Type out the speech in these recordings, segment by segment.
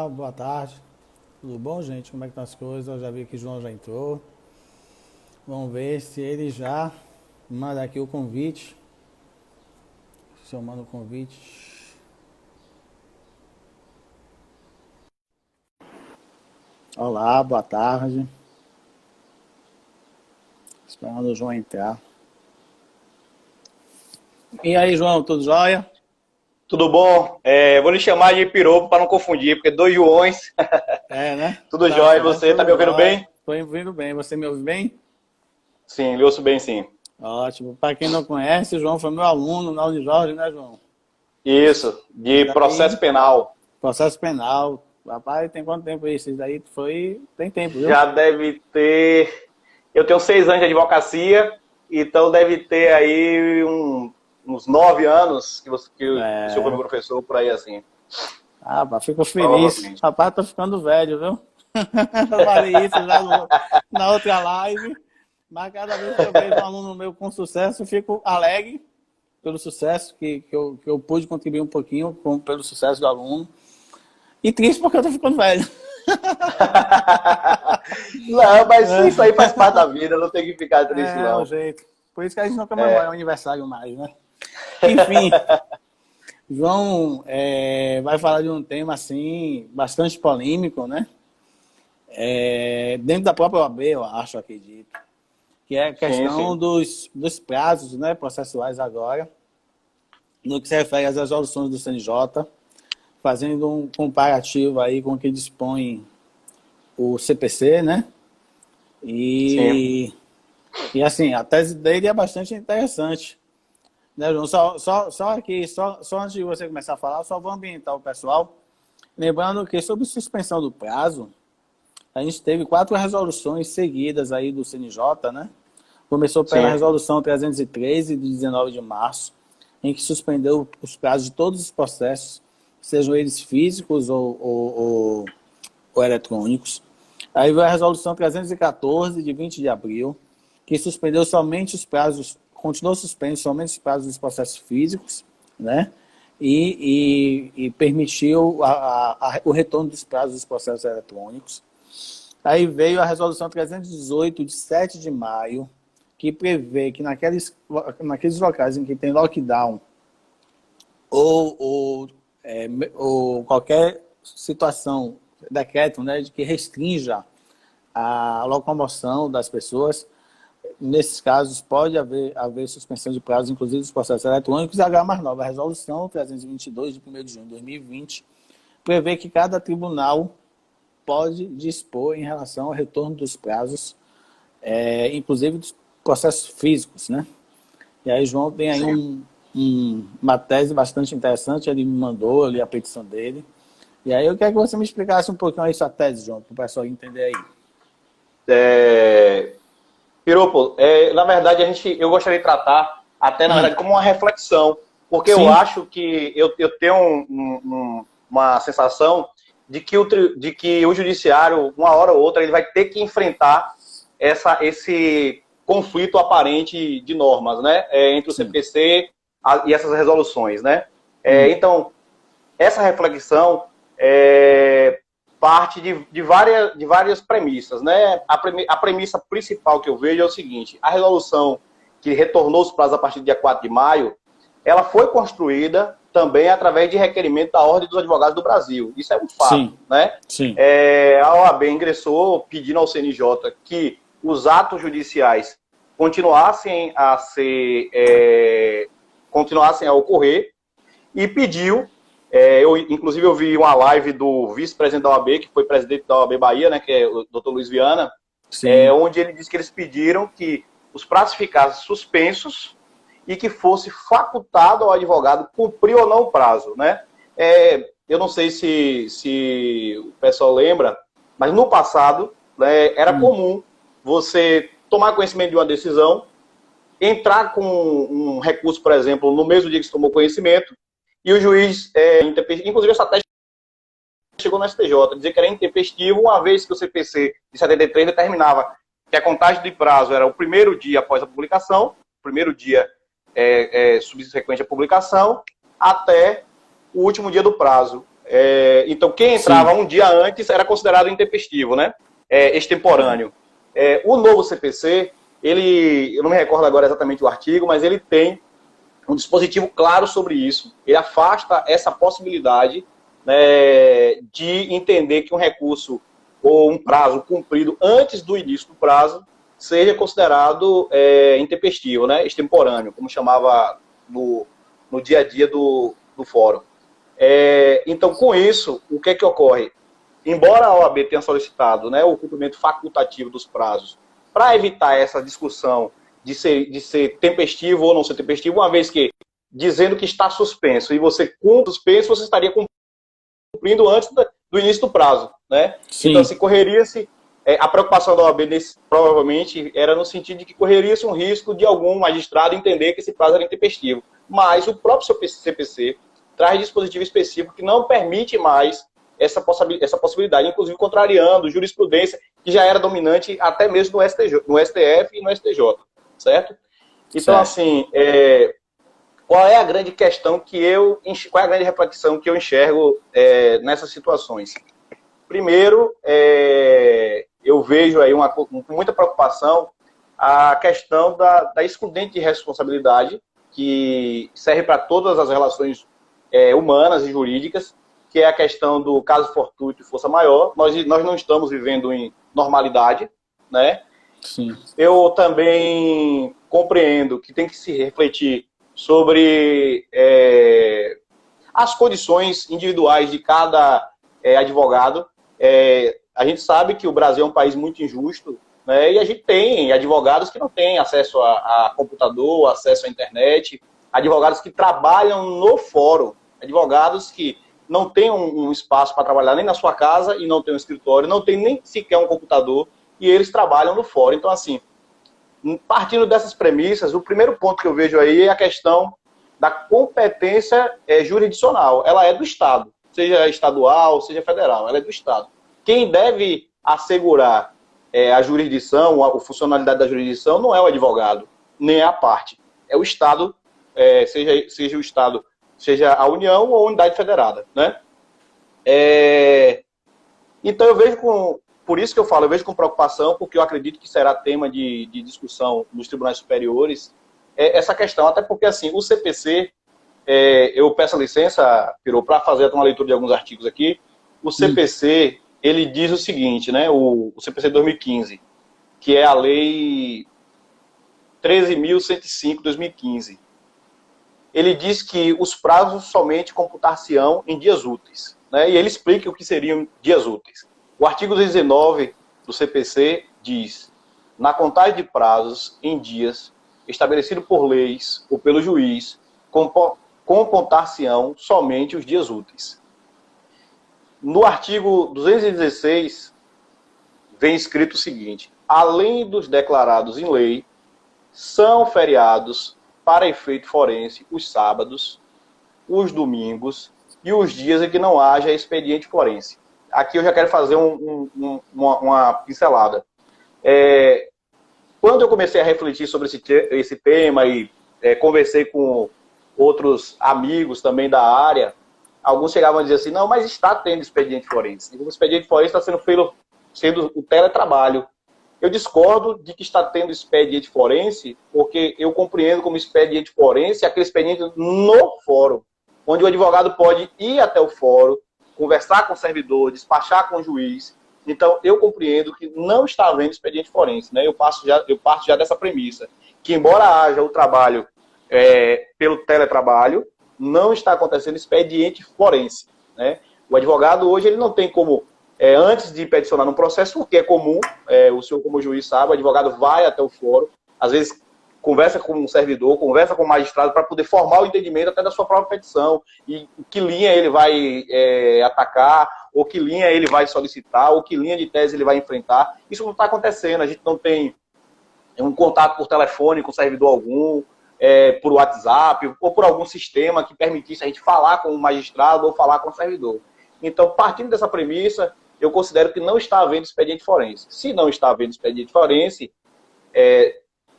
Olá, boa tarde. Tudo bom, gente? Como é que estão as coisas? Eu já vi que o João já entrou. Vamos ver se ele já manda aqui o convite. Se eu mando o convite. Olá, boa tarde. Esperando o João entrar. E aí, João, tudo jóia? Tudo bom? Vou lhe chamar de Piropo para não confundir, porque dois Joões. É, né? Tudo Tá jóia, e certo, você? Tá tudo me ouvindo jóia. bem? Tô ouvindo bem. Você me ouve bem? Sim, lhe ouço bem, sim. Ótimo. Para quem não conhece, o João foi meu aluno na Unijorge, né, João? Isso, E de daí, processo penal. processo penal. Rapaz, tem quanto tempo isso? Isso daí foi. Tem tempo, viu? Já deve ter. Eu tenho 6 anos de advocacia, então deve ter aí uns 9 anos que o senhor foi É. meu professor, por aí assim, Ah, rapaz, fico feliz. provavelmente. Rapaz, tô ficando velho, viu? Eu falei isso já na outra live. Mas cada vez que eu vejo um aluno meu com sucesso, eu fico alegre pelo sucesso, que eu pude contribuir um pouquinho pelo sucesso do aluno. E triste porque eu tô ficando velho. Não, mas isso aí faz parte da vida, não tem que ficar triste, É o não. jeito. Por isso que a gente não comemora o aniversário mais, né? Enfim, João vai falar de um tema assim bastante polêmico, né? Dentro da própria OAB, eu acho, acredito, que é a Sim, questão sim. dos prazos, né, processuais agora, no que se refere às resoluções do CNJ, fazendo um comparativo aí com o que dispõe o CPC, né? Sim. E assim, a tese dele é bastante interessante. Né, João? Só aqui, só antes de você começar a falar, só vou ambientar o pessoal. Lembrando que sobre suspensão do prazo, a gente teve 4 resoluções seguidas aí do CNJ, né? Começou pela Sim. resolução 313 de 19 de março, em que suspendeu os prazos de todos os processos, sejam eles físicos ou eletrônicos. Aí veio a resolução 314 de 20 de abril, que suspendeu somente os prazos, continuou suspenso somente os prazos dos processos físicos, né? E permitiu o retorno dos prazos dos processos eletrônicos. Aí veio a resolução 318 de 7 de maio, que prevê que naqueles locais em que tem lockdown ou, ou, ou qualquer situação, decreto, né, de que restrinja a locomoção das pessoas, nesses casos pode haver suspensão de prazos, inclusive dos processos eletrônicos, e a mais nova, a resolução 322 de 1º de junho de 2020, prevê que cada tribunal pode dispor em relação ao retorno dos prazos, inclusive dos processos físicos, né? E aí João tem aí Sim. uma tese bastante interessante, ele me mandou ali a petição dele. E aí eu quero que você me explicasse um pouquinho essa tese, João, para o pessoal entender aí. Piropo, na verdade, eu gostaria de tratar até, na verdade, como uma reflexão, porque eu Sim, acho que eu tenho uma sensação de que o judiciário, uma hora ou outra, ele vai ter que enfrentar esse conflito aparente de normas, né, entre o sim. CPC e essas resoluções, né. Hum, Então, essa reflexão parte de várias premissas, né? A premissa principal que eu vejo é o seguinte: a resolução que retornou os prazos a partir do dia 4 de maio, ela foi construída também através de requerimento da Ordem dos Advogados do Brasil. Isso é um fato, sim, né? sim. A OAB ingressou pedindo ao CNJ que os atos judiciais continuassem continuassem a ocorrer e pediu, inclusive eu vi uma live do vice-presidente da OAB, que foi presidente da OAB Bahia, né, que é o Dr. Luiz Viana, Sim. onde ele disse que eles pediram que os prazos ficassem suspensos e que fosse facultado ao advogado cumprir ou não o prazo, né? Eu não sei se o pessoal lembra, mas no passado, né, era Hum, comum você tomar conhecimento de uma decisão, entrar com um recurso, por exemplo, no mesmo dia que você tomou conhecimento, e o juiz, inclusive essa tese chegou no STJ, dizer que era intempestivo, uma vez que o CPC de 73 determinava que a contagem de prazo era o primeiro dia após a publicação, primeiro dia subsequente à publicação, até o último dia do prazo. Então, quem entrava Sim. um dia antes era considerado intempestivo, né? Extemporâneo. O novo CPC, eu não me recordo agora exatamente o artigo, mas ele tem um dispositivo claro sobre isso. Ele afasta essa possibilidade, né, de entender que um recurso ou um prazo cumprido antes do início do prazo seja considerado intempestivo, né, extemporâneo, como chamava no dia a dia do fórum. Então, com isso, o que é que ocorre? Embora a OAB tenha solicitado, né, o cumprimento facultativo dos prazos para evitar essa discussão de ser tempestivo ou não ser tempestivo, uma vez que, dizendo que está suspenso e você cumpre o suspenso, você estaria cumprindo antes do início do prazo, né? Sim. Então, se correria-se, a preocupação da OAB provavelmente era no sentido de que correria-se um risco de algum magistrado entender que esse prazo era intempestivo. Mas o próprio CPC traz dispositivo específico que não permite mais essa possibilidade, inclusive contrariando jurisprudência que já era dominante até mesmo no STF e no STJ, certo? Então, assim, qual é a grande questão qual é a grande reflexão que eu enxergo nessas situações? Primeiro, eu vejo aí com muita preocupação a questão da excludente de responsabilidade, que serve para todas as relações humanas e jurídicas, que é a questão do caso fortuito e força maior. Nós não estamos vivendo em normalidade, né? Sim. Eu também compreendo que tem que se refletir sobre as condições individuais de cada advogado. A gente sabe que o Brasil é um país muito injusto, né? E a gente tem advogados que não têm acesso a computador, acesso à internet, advogados que trabalham no fórum, advogados que não têm um espaço para trabalhar nem na sua casa e não tem um escritório, não tem nem sequer um computador, e eles trabalham no fórum. Então, assim, partindo dessas premissas, o primeiro ponto que eu vejo aí é a questão da competência jurisdicional. Ela é do Estado, seja estadual, seja federal, ela é do Estado. Quem deve assegurar a jurisdição, a funcionalidade da jurisdição, não é o advogado, nem é a parte. É o Estado, seja o Estado, seja a União ou a unidade federada, né? Então eu vejo por isso que eu falo, eu vejo com preocupação, porque eu acredito que será tema de discussão nos tribunais superiores, essa questão, até porque assim, o CPC, eu peço a licença, Pirô, para fazer uma leitura de alguns artigos aqui. O CPC, ele diz o seguinte, né, o CPC 2015, que é a lei 13.105 de 2015. Ele diz que os prazos somente computar-se-ão em dias úteis, né? E ele explica o que seriam dias úteis. O artigo 19 do CPC diz: na contagem de prazos em dias estabelecido por leis ou pelo juiz, computar-se-ão somente os dias úteis. No artigo 216 vem escrito o seguinte: além dos declarados em lei, são feriados para efeito forense os sábados, os domingos e os dias em que não haja expediente forense. Aqui eu já quero fazer uma pincelada. Quando eu comecei a refletir sobre esse tema e conversei com outros amigos também da área, alguns chegavam a dizer assim, não, mas está tendo expediente forense. O expediente forense está sendo o teletrabalho. Eu discordo de que está tendo expediente forense, porque eu compreendo como expediente forense aquele expediente no fórum, onde o advogado pode ir até o fórum, conversar com o servidor, despachar com o juiz. Então, eu compreendo que não está havendo expediente forense, né? Eu parto já dessa premissa, que embora haja o trabalho pelo teletrabalho, não está acontecendo expediente forense, né? O advogado hoje ele não tem como, antes de peticionar num processo, o que é comum, o senhor como juiz sabe, o advogado vai até o fórum, às vezes conversa com o servidor, conversa com o magistrado para poder formar o entendimento até da sua própria petição, e que linha ele vai atacar, ou que linha ele vai solicitar, ou que linha de tese ele vai enfrentar. Isso não está acontecendo, a gente não tem um contato por telefone com servidor algum, por WhatsApp, ou por algum sistema que permitisse a gente falar com o magistrado ou falar com o servidor. Então, partindo dessa premissa, eu considero que não está havendo expediente forense. Se não está havendo expediente forense,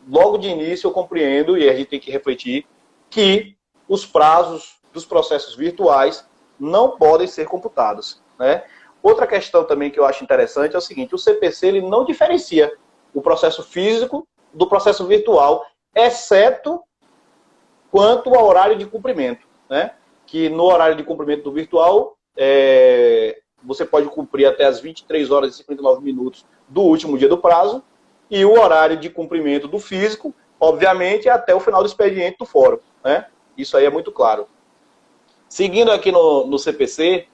logo de início eu compreendo, e a gente tem que refletir, que os prazos dos processos virtuais não podem ser computados, né? Outra questão também que eu acho interessante é o seguinte, o CPC ele não diferencia o processo físico do processo virtual, exceto quanto ao horário de cumprimento, né? Que no horário de cumprimento do virtual, você pode cumprir até as 23 horas e 59 minutos do último dia do prazo, e o horário de cumprimento do físico, obviamente, é até o final do expediente do fórum, né? Isso aí é muito claro. Seguindo aqui no CPC,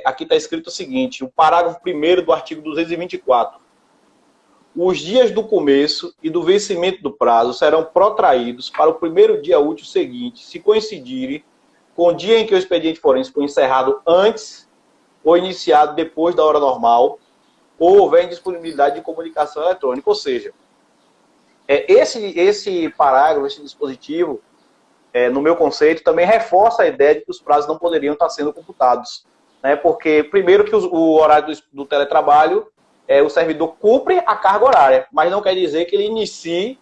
aqui está escrito o seguinte, o parágrafo 1º do artigo 224. Os dias do começo e do vencimento do prazo serão protraídos para o primeiro dia útil seguinte, se coincidirem com o dia em que o expediente forense foi encerrado antes ou iniciado depois da hora normal, ou houver indisponibilidade de comunicação eletrônica. Ou seja, esse parágrafo, esse dispositivo, no meu conceito, também reforça a ideia de que os prazos não poderiam estar sendo computados, né? Porque, primeiro, que o horário do teletrabalho, o servidor cumpre a carga horária, mas não quer dizer que ele inicie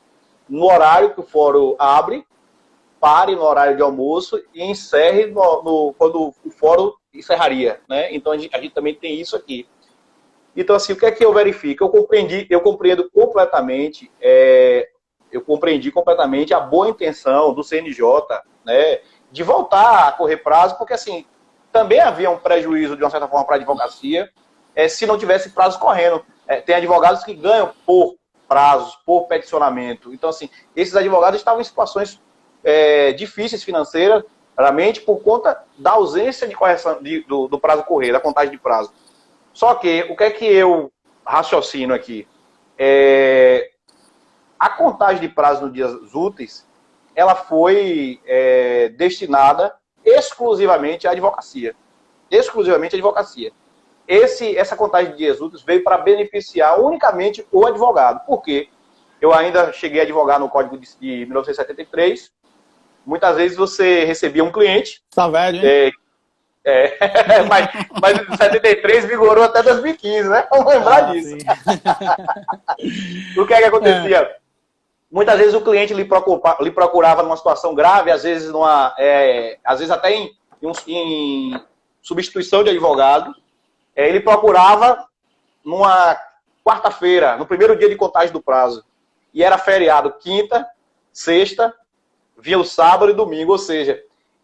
no horário que o fórum abre, pare no horário de almoço e encerre quando o fórum encerraria, né? Então, a gente também tem isso aqui. Então, assim, o que é que eu verifico? Eu compreendo completamente, a boa intenção do CNJ, né, de voltar a correr prazo, porque, assim, também havia um prejuízo, de uma certa forma, para a advocacia, se não tivesse prazos correndo. Tem advogados que ganham por prazos, por peticionamento. Então, assim, esses advogados estavam em situações difíceis financeiramente por conta da ausência de correção do prazo correr, da contagem de prazo. Só que, o que é que eu raciocino aqui? A contagem de prazo nos dias úteis, ela foi destinada exclusivamente à advocacia. Exclusivamente à advocacia. Essa contagem de dias úteis veio para beneficiar unicamente o advogado. Por quê? Eu ainda cheguei a advogar no Código de 1973. Muitas vezes você recebia um cliente... Tá velho, hein? Mas 73 vigorou até 2015, né? Vamos lembrar disso. O que é que acontecia? Muitas vezes o cliente lhe procurava numa situação grave, às vezes até em substituição de advogado. Ele procurava numa quarta-feira, no primeiro dia de contagem do prazo. E era feriado quinta, sexta, vinha o sábado e domingo, ou seja,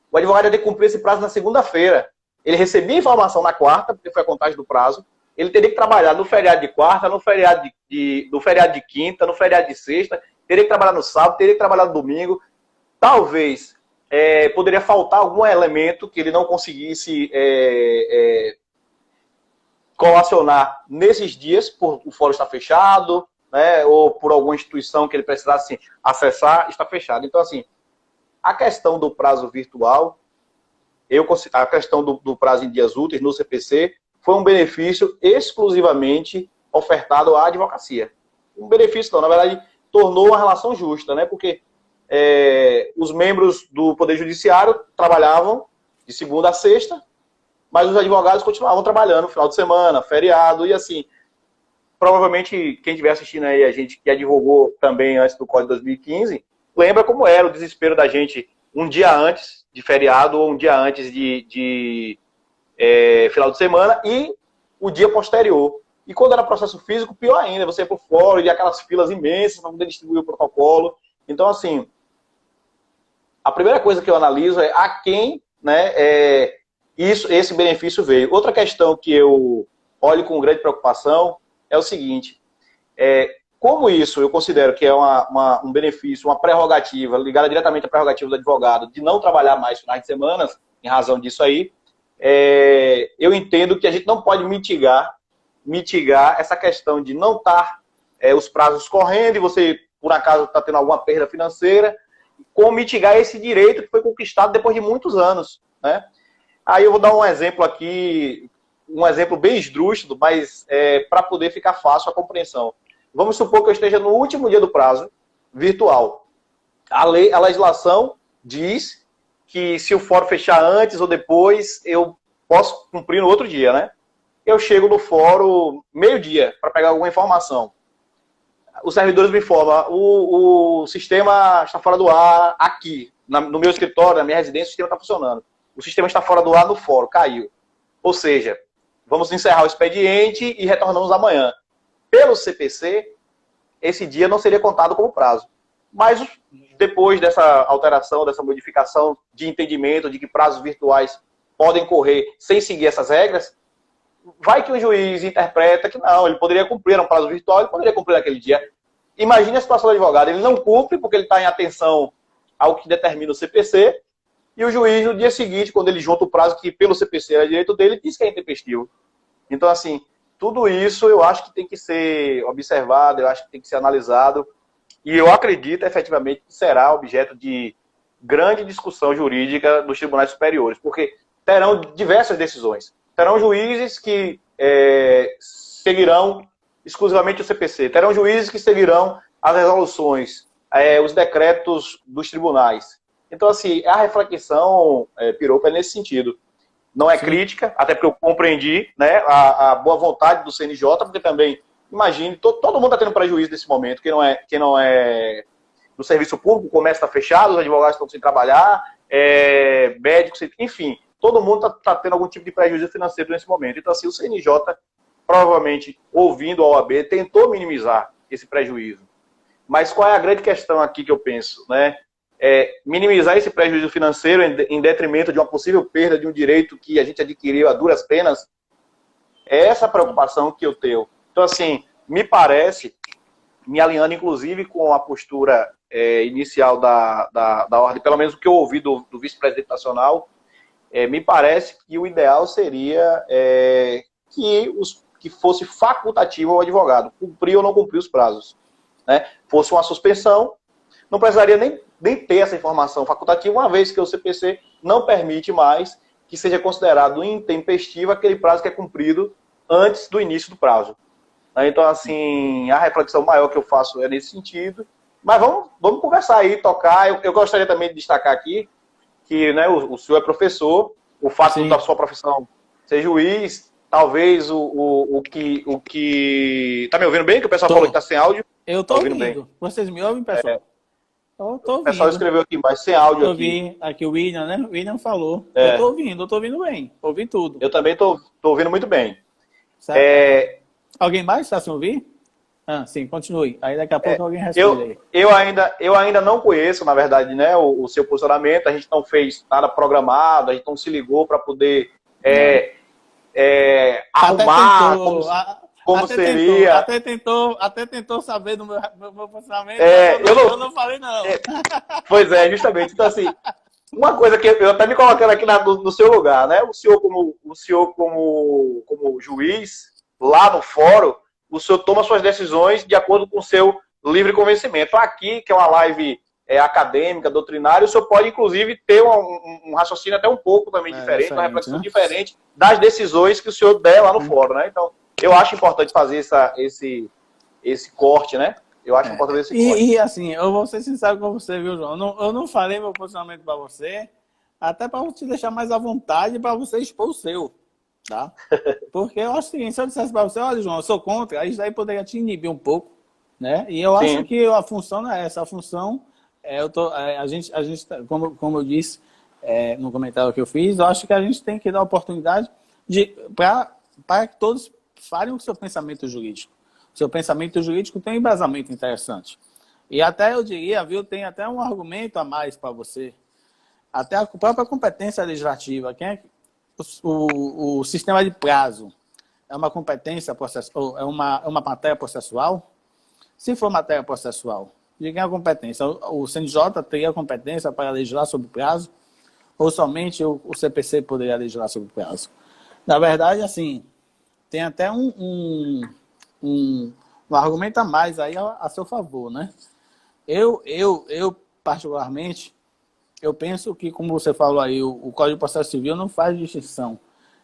o advogado ia ter que cumprir esse prazo na segunda-feira. Ele recebia informação na quarta, porque foi a contagem do prazo. Ele teria que trabalhar no feriado de quarta, no feriado de quinta, no feriado de sexta. Teria que trabalhar no sábado, teria que trabalhar no domingo. Talvez poderia faltar algum elemento que ele não conseguisse colacionar nesses dias, por o fórum estar fechado, né, ou por alguma instituição que ele precisasse acessar, está fechado. Então, assim, a questão do prazo virtual, a questão do prazo em dias úteis no CPC, foi um benefício exclusivamente ofertado à advocacia. Um benefício, não, na verdade, tornou uma relação justa, né? Porque os membros do Poder Judiciário trabalhavam de segunda a sexta, mas os advogados continuavam trabalhando no final de semana, feriado, e assim, provavelmente quem estiver assistindo aí, a gente que advogou também antes do Código de 2015, lembra como era o desespero da gente um dia antes de feriado ou um dia antes de final de semana e o dia posterior. E quando era processo físico, pior ainda, você ia por fora e aquelas filas imensas para poder distribuir o protocolo. Então, assim, a primeira coisa que eu analiso é a quem, né, esse benefício veio. Outra questão que eu olho com grande preocupação é o seguinte, como isso eu considero que é um benefício, uma prerrogativa, ligada diretamente à prerrogativa do advogado, de não trabalhar mais finais de semana, em razão disso aí, eu entendo que a gente não pode mitigar essa questão de não estar os prazos correndo e você, por acaso, está tendo alguma perda financeira, como mitigar esse direito que foi conquistado depois de muitos anos, né? Aí eu vou dar um exemplo aqui, um exemplo bem esdrúxulo, mas para poder ficar fácil a compreensão. Vamos supor que eu esteja no último dia do prazo virtual. A legislação diz que se o fórum fechar antes ou depois, eu posso cumprir no outro dia, né? Eu chego no fórum meio-dia para pegar alguma informação. Os servidores me informam, o sistema está fora do ar aqui, no meu escritório, na minha residência, o sistema está funcionando. o sistema está fora do ar no fórum, caiu. Ou seja, vamos encerrar o expediente e retornamos amanhã. Pelo CPC, esse dia não seria contado como prazo. Mas depois dessa alteração, dessa modificação de entendimento de que prazos virtuais podem correr sem seguir essas regras, vai que o juiz interpreta que não, ele poderia cumprir, era um prazo virtual, ele poderia cumprir naquele dia. Imagine a situação do advogado, ele não cumpre porque ele está em atenção ao que determina o CPC, e o juiz, no dia seguinte, quando ele junta o prazo que pelo CPC era direito dele, diz que é intempestivo. Então, assim, tudo isso eu acho que tem que ser observado, eu acho que tem que ser analisado, e eu acredito, efetivamente, que será objeto de grande discussão jurídica dos tribunais superiores, porque terão diversas decisões. Terão juízes que seguirão exclusivamente o CPC, terão juízes que seguirão as resoluções, os decretos dos tribunais. Então, assim, a reflexão, Piropo, é nesse sentido. Não é crítica, até porque eu compreendi, né, a boa vontade do CNJ, porque também, imagine, todo mundo está tendo prejuízo nesse momento, quem não é do serviço público, o comércio está fechado, os advogados estão sem trabalhar, médicos, enfim, todo mundo está tendo algum tipo de prejuízo financeiro nesse momento. Então, assim, o CNJ, provavelmente, ouvindo a OAB, tentou minimizar esse prejuízo. Mas qual é a grande questão aqui que eu penso, né? Minimizar esse prejuízo financeiro em detrimento de uma possível perda de um direito que a gente adquiriu a duras penas, é essa preocupação que eu tenho. Então, assim, me parece, me alinhando inclusive com a postura inicial da ordem, pelo menos o que eu ouvi do vice-presidente nacional, me parece que o ideal seria que fosse facultativo ao advogado, cumprir ou não cumprir os prazos. Né? Fosse uma suspensão, não precisaria nem ter essa informação facultativa, uma vez que o CPC não permite mais que seja considerado intempestivo aquele prazo que é cumprido antes do início do prazo. Então, assim, a reflexão maior que eu faço é nesse sentido. Mas vamos conversar aí, tocar. Eu gostaria também de destacar aqui que, né, o senhor é professor, o fato da sua profissão ser juiz, talvez o que... Tá me ouvindo bem? Que o pessoal falou que tá sem áudio. Eu tô ouvindo bem. Vocês me ouvem, pessoal? Eu tô ouvindo. O pessoal escreveu aqui, mas sem áudio aqui. Aqui o William, né? O William falou. Eu tô ouvindo bem. Ouvi tudo. Eu também tô ouvindo muito bem. Alguém mais está sem ouvir? Sim, continue. Aí daqui a pouco alguém responde aí. Eu ainda não conheço, na verdade, né, o seu posicionamento. A gente não fez nada programado, a gente não se ligou para poder arrumar como seria. Até tentou saber do meu posicionamento, eu não falei não. Pois é, justamente. Então, assim, uma coisa que eu até me colocando aqui no seu lugar, né? O senhor como juiz, lá no fórum, o senhor toma suas decisões de acordo com o seu livre convencimento. Aqui, que é uma live acadêmica, doutrinária, o senhor pode, inclusive, ter um raciocínio até um pouco também diferente, uma reflexão diferente das decisões que o senhor der lá no fórum, né? Então, eu acho importante fazer esse corte, né? Eu acho importante esse corte. E assim, eu vou ser sincero com você, viu, João? Eu não falei meu posicionamento para você, até para te deixar mais à vontade para você expor o seu. Tá? Porque eu acho o seguinte, se eu dissesse para você, olha, João, eu sou contra, aí isso daí poderia te inibir um pouco, né? E eu acho que a função não é essa, a função a gente como eu disse no comentário que eu fiz, eu acho que a gente tem que dar a oportunidade para que todos falem o seu pensamento jurídico. O seu pensamento jurídico tem um embasamento interessante. E até eu diria, viu, tem até um argumento a mais para você. Até a própria competência legislativa, o sistema de prazo é uma competência processual, é uma matéria processual? Se for matéria processual, de quem é a competência? O CNJ teria a competência para legislar sobre prazo? Ou somente o CPC poderia legislar sobre prazo? Na verdade, assim, tem até um argumento a mais aí a seu favor, né? Eu particularmente, eu penso que, como você falou aí, o Código de Processo Civil não faz distinção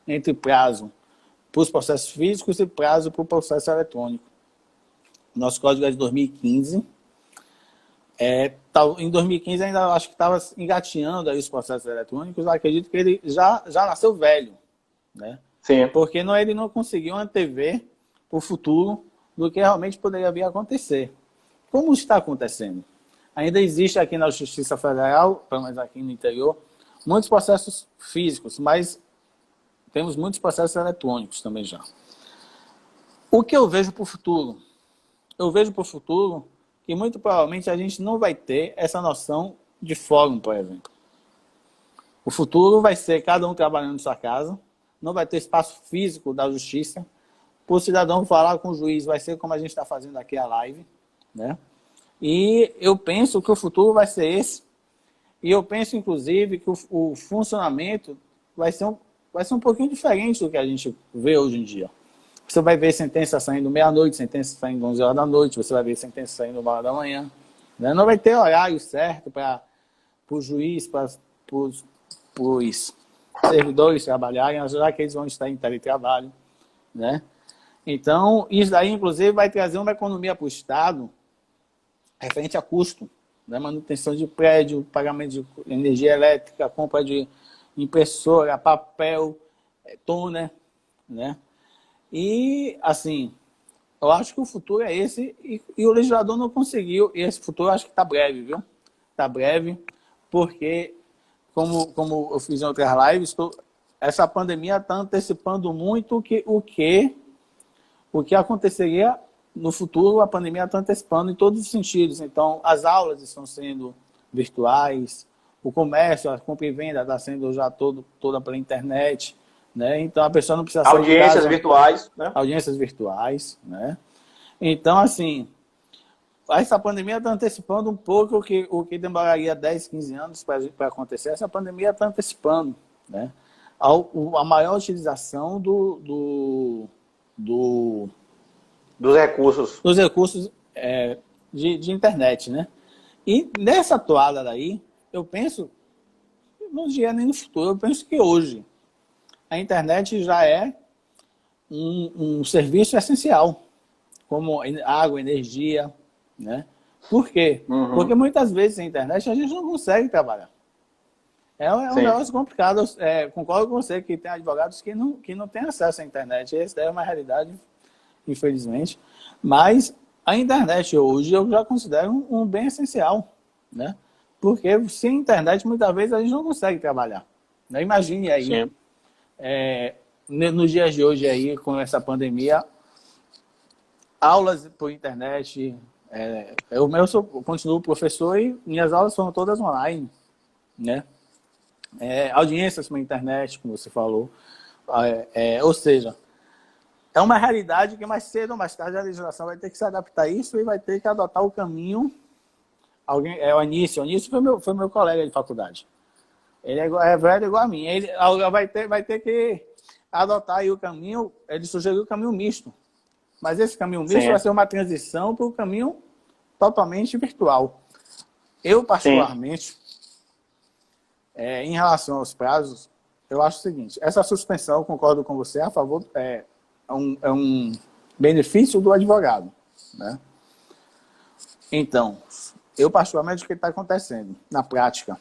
entre prazo para os processos físicos e prazo para o processo eletrônico. Nosso Código é de 2015. Em 2015 ainda acho que estava engateando aí os processos eletrônicos. Eu acredito que ele já nasceu velho, né? Sim. Porque ele não conseguiu antever o futuro do que realmente poderia vir a acontecer. Como está acontecendo? Ainda existe aqui na Justiça Federal, pelo menos aqui no interior, muitos processos físicos, mas temos muitos processos eletrônicos também já. O que eu vejo para o futuro? Eu vejo para o futuro que muito provavelmente a gente não vai ter essa noção de fórum, por exemplo. O futuro vai ser cada um trabalhando em sua casa, não vai ter espaço físico da justiça. Para o cidadão falar com o juiz, vai ser como a gente está fazendo aqui a live, né? E eu penso que o futuro vai ser esse. E eu penso, inclusive, que o funcionamento vai ser um pouquinho diferente do que a gente vê hoje em dia. Você vai ver sentença saindo meia-noite, sentença saindo 11 horas da noite, você vai ver sentença saindo 1 hora da manhã. Né? Não vai ter horário certo para o juiz, para os servidores trabalharem, já que eles vão estar em teletrabalho. Né? Então, isso daí, inclusive, vai trazer uma economia para o Estado referente a custo. Né? Manutenção de prédio, pagamento de energia elétrica, compra de impressora, papel, toner, né? E, assim, eu acho que o futuro é esse e o legislador não conseguiu. E esse futuro eu acho que está breve, viu? Está breve, porque, como eu fiz em outras lives, essa pandemia está antecipando muito o que aconteceria no futuro. A pandemia está antecipando em todos os sentidos. Então, as aulas estão sendo virtuais, o comércio, a compra e venda está sendo já toda pela internet. Né? Então, a pessoa não precisa sair de casa. Virtuais. Né? Audiências virtuais. Né? Então, assim, essa pandemia está antecipando um pouco o que demoraria 10, 15 anos para acontecer. Essa pandemia está antecipando, né? A maior utilização dos recursos. Dos recursos de internet. Né? E nessa toada daí, eu penso, não dia nem no futuro, eu penso que hoje a internet já é um serviço essencial, como água, energia, né? Por quê? Uhum. Porque muitas vezes a internet a gente não consegue trabalhar. É um negócio complicado. Concordo com você que tem advogados que não têm acesso à internet. Essa é uma realidade, infelizmente. Mas a internet hoje eu já considero um bem essencial, né? Porque sem internet muitas vezes a gente não consegue trabalhar. Né? Imagine aí, nos dias de hoje aí, com essa pandemia, aulas por internet. Eu continuo professor e minhas aulas foram todas online, né? Audiências por internet, como você falou. Ou seja, é uma realidade que mais cedo ou mais tarde a legislação vai ter que se adaptar a isso e vai ter que adotar o caminho. O Anísio foi meu colega de faculdade. Ele é velho igual a mim. Ele vai ter que adotar aí o caminho. Ele sugeriu o caminho misto. Mas esse caminho misto vai ser uma transição para o caminho totalmente virtual. Eu, particularmente, em relação aos prazos, eu acho o seguinte: essa suspensão, concordo com você, a favor, é um benefício do advogado. Né? Então, eu, particularmente, o que está acontecendo na prática?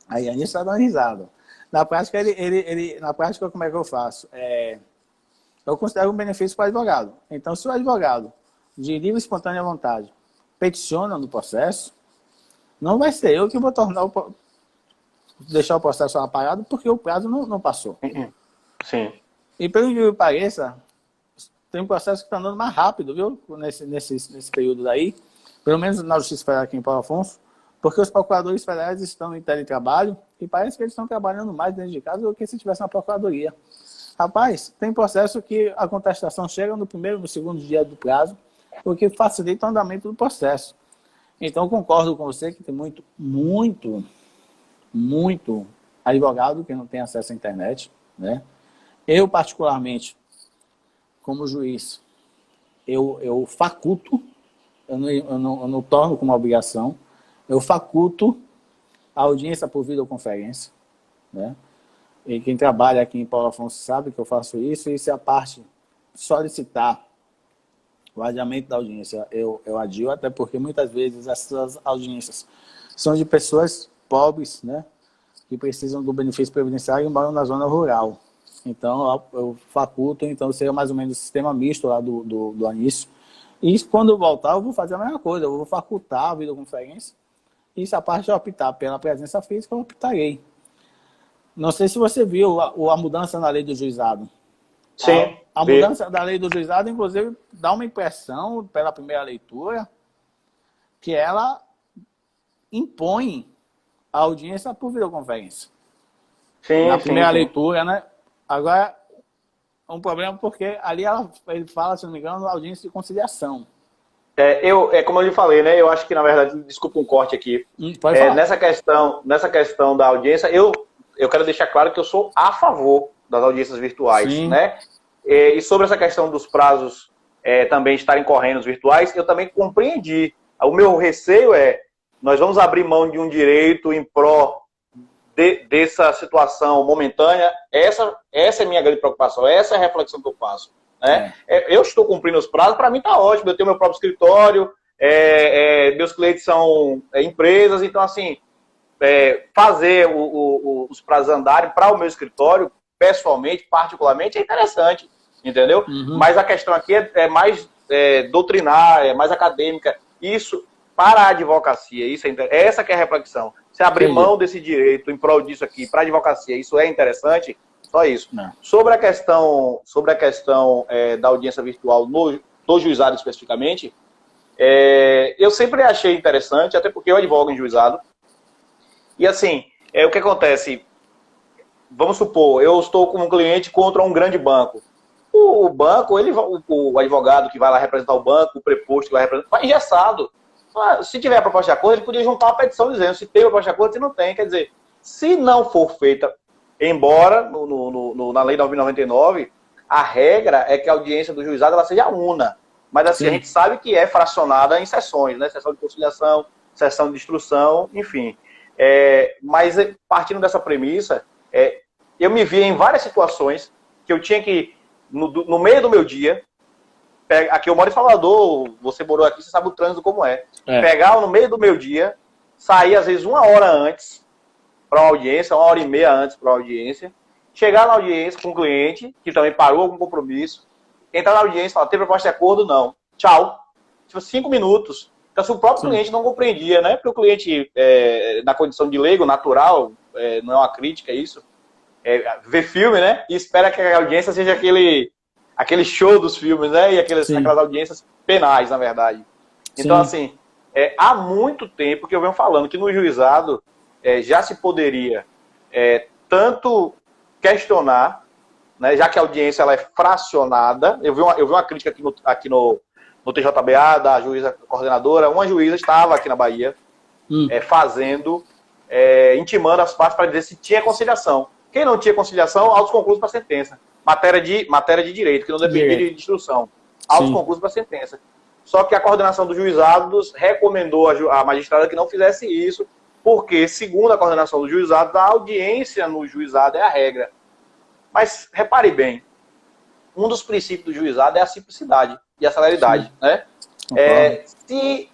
Aí a gente está dando risada. Na prática, na prática, como é que eu faço? Eu considero um benefício para o advogado. Então, se o advogado, de livre e espontânea vontade, peticiona no processo, não vai ser eu que vou deixar o processo lá parado porque o prazo não passou. Sim. E pelo que me pareça, tem um processo que está andando mais rápido, viu? Nesse período daí, pelo menos na Justiça Federal aqui em Paulo Afonso, porque os procuradores federais estão em teletrabalho e parece que eles estão trabalhando mais dentro de casa do que se tivesse na procuradoria. Rapaz, tem processo que a contestação chega no primeiro, no segundo dia do prazo, o que facilita o andamento do processo. Então, concordo com você que tem muito advogado que não tem acesso à internet. Né? Eu, particularmente, como juiz, eu faculto, eu não torno como obrigação, eu faculto a audiência por videoconferência. Né? E quem trabalha aqui em Paulo Afonso sabe que eu faço isso, e se a parte solicitar o adiamento da audiência, eu adio, até porque muitas vezes essas audiências são de pessoas pobres, né, que precisam do benefício previdenciário e moram na zona rural. Então, eu faculto, então seria mais ou menos o sistema misto lá do Anísio. E quando eu voltar, eu vou fazer a mesma coisa, eu vou facultar a videoconferência, e se a parte optar pela presença física, eu optarei. Não sei se você viu a mudança na lei do juizado. Sim. A mudança da lei do juizado, inclusive, dá uma impressão, pela primeira leitura, que ela impõe a audiência por videoconferência. Sim, Na primeira sim. leitura, né? Agora, um problema porque ali ele fala, se não me engano, da audiência de conciliação. Como eu lhe falei, né? Eu acho que, na verdade, desculpa um corte aqui. Pode falar. Nessa questão da audiência, eu quero deixar claro que eu sou a favor das audiências virtuais, Sim. né? E sobre essa questão dos prazos também estarem correndo os virtuais, eu também compreendi. O meu receio nós vamos abrir mão de um direito em pró dessa situação momentânea. Essa é a minha grande preocupação, essa é a reflexão que eu faço. Né? Eu estou cumprindo os prazos, para mim está ótimo, eu tenho meu próprio escritório, meus clientes são empresas, então assim, fazer os prazos andarem para o meu escritório, pessoalmente, particularmente, é interessante, entendeu? Uhum. Mas a questão aqui é mais doutrinária, é mais acadêmica. Isso, para a advocacia, essa que é a reflexão. Se abrir mão desse direito em prol disso aqui, para a advocacia, isso é interessante? Só isso. Não. Sobre a questão da audiência virtual do juizado especificamente, eu sempre achei interessante, até porque eu advogo em juizado. E assim, o que acontece? Vamos supor, eu estou com um cliente contra um grande banco. O banco, o advogado que vai lá representar o banco, o preposto que vai representar, vai engessado. Se tiver a proposta de acordo, ele podia juntar uma petição dizendo se tem a proposta de acordo, se não tem. Quer dizer, se não for feita, embora na Lei 9.099, a regra é que a audiência do juizado ela seja una. Mas assim, a gente sabe que é fracionada em sessões, né? Sessão de conciliação, sessão de instrução, enfim. Mas partindo dessa premissa, eu me vi em várias situações que eu tinha que, no meio do meu dia, aqui eu moro em Salvador, você morou aqui, você sabe o trânsito como é. Pegar no meio do meu dia, sair às vezes 1 hora antes para uma audiência, 1h30 antes para uma audiência, chegar na audiência com o cliente, que também parou algum compromisso, entrar na audiência e falar, tem proposta de acordo? Não. Tchau. Tipo, 5 minutos. Então, se o próprio cliente não compreendia, né? Porque o cliente, na condição de leigo, natural, não é uma crítica isso, vê filme, né? E espera que a audiência seja aquele show dos filmes, né? E aquelas audiências penais, na verdade. Então, assim, há muito tempo que eu venho falando que no juizado já se poderia tanto questionar, né? Já que a audiência ela é fracionada. Eu vi uma crítica aqui no TJBA, da juíza coordenadora. Uma juíza estava aqui na Bahia intimando as partes para dizer se tinha conciliação. Quem não tinha conciliação, autos conclusos para sentença. Matéria de direito, que não dependia de instrução. Autos conclusos para sentença. Só que a coordenação dos juizados recomendou à magistrada que não fizesse isso, porque, segundo a coordenação dos juizados, a audiência no juizado é a regra. Mas, repare bem, um dos princípios do juizado é a simplicidade e a celeridade. Né?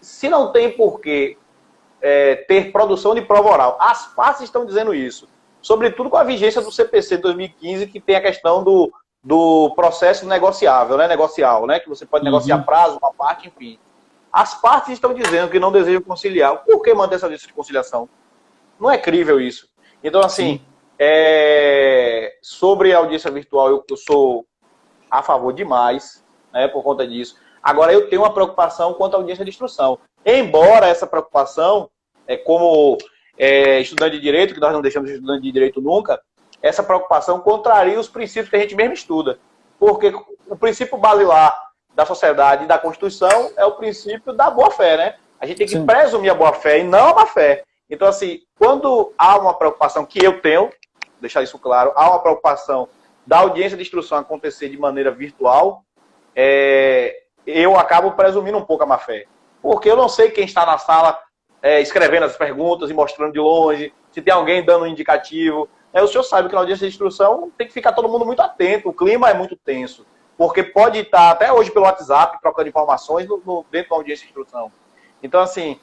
Se não tem por que ter produção de prova oral, as partes estão dizendo isso. Sobretudo com a vigência do CPC de 2015, que tem a questão do processo negociável, né? Negocial, né? Que você pode negociar prazo, uma parte, enfim. As partes estão dizendo que não desejam conciliar. Por que manter essa lista de conciliação? Não é crível isso. Então, assim, sobre a audiência virtual, eu sou a favor demais, né? Por conta disso. Agora, eu tenho uma preocupação quanto à audiência de instrução. Embora essa preocupação, como estudante de direito, que nós não deixamos de estudante de direito nunca, essa preocupação contraria os princípios que a gente mesmo estuda. Porque o princípio basilar da sociedade e da Constituição é o princípio da boa-fé, né? A gente tem que presumir a boa-fé e não a má-fé. Então, assim, quando há uma preocupação que eu tenho, deixar isso claro, há uma preocupação da audiência de instrução acontecer de maneira virtual, eu acabo presumindo um pouco a má-fé. Porque eu não sei quem está na sala escrevendo as perguntas e mostrando de longe, se tem alguém dando um indicativo. O senhor sabe que na audiência de instrução tem que ficar todo mundo muito atento, o clima é muito tenso, porque pode estar até hoje pelo WhatsApp trocando informações dentro da audiência de instrução. Então, assim,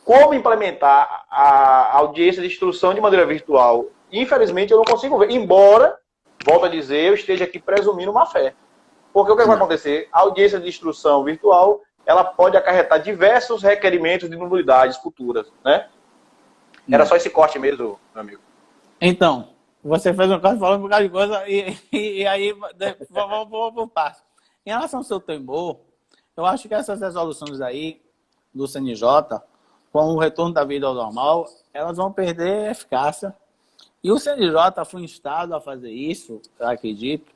como implementar a audiência de instrução de maneira virtual? Infelizmente, eu não consigo ver, embora, volto a dizer, eu esteja aqui presumindo má fé. Porque o que vai acontecer? A audiência de instrução virtual, ela pode acarretar diversos requerimentos de nulidades futuras, né? Era só esse corte mesmo, meu amigo. Então, você fez um caso falando um bocado de coisa e aí vamos por partes. Em relação ao seu temor, eu acho que essas resoluções aí do CNJ, com o retorno da vida ao normal, elas vão perder eficácia. E o CNJ foi instado a fazer isso, eu acredito,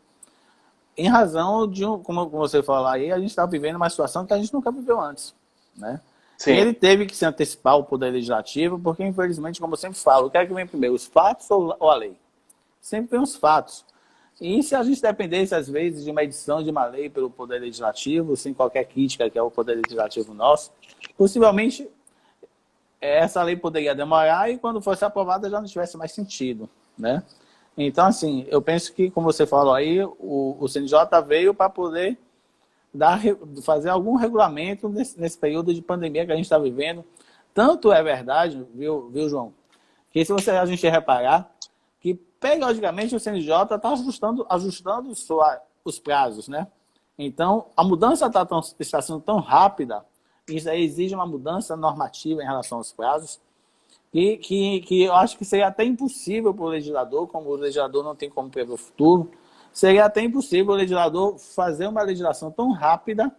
em razão de, como você falou aí, a gente está vivendo uma situação que a gente nunca viveu antes, né? E Sim. ele teve que se antecipar ao Poder Legislativo, porque, infelizmente, como eu sempre falo, o que é que vem primeiro, os fatos ou a lei? Sempre vem os fatos. E se a gente dependesse, às vezes, de uma edição de uma lei pelo Poder Legislativo, sem qualquer crítica que é o Poder Legislativo nosso, possivelmente essa lei poderia demorar e, quando fosse aprovada, já não tivesse mais sentido, né? Então, assim, eu penso que, como você falou aí, o CNJ veio para poder fazer algum regulamento nesse período de pandemia que a gente está vivendo. Tanto é verdade, viu, João, que se a gente reparar, que periodicamente o CNJ está ajustando os prazos, né? Então, a mudança está sendo tão rápida, isso aí exige uma mudança normativa em relação aos prazos, que eu acho que seria até impossível para o legislador, como o legislador não tem como prever o futuro, seria até impossível o legislador fazer uma legislação tão rápida,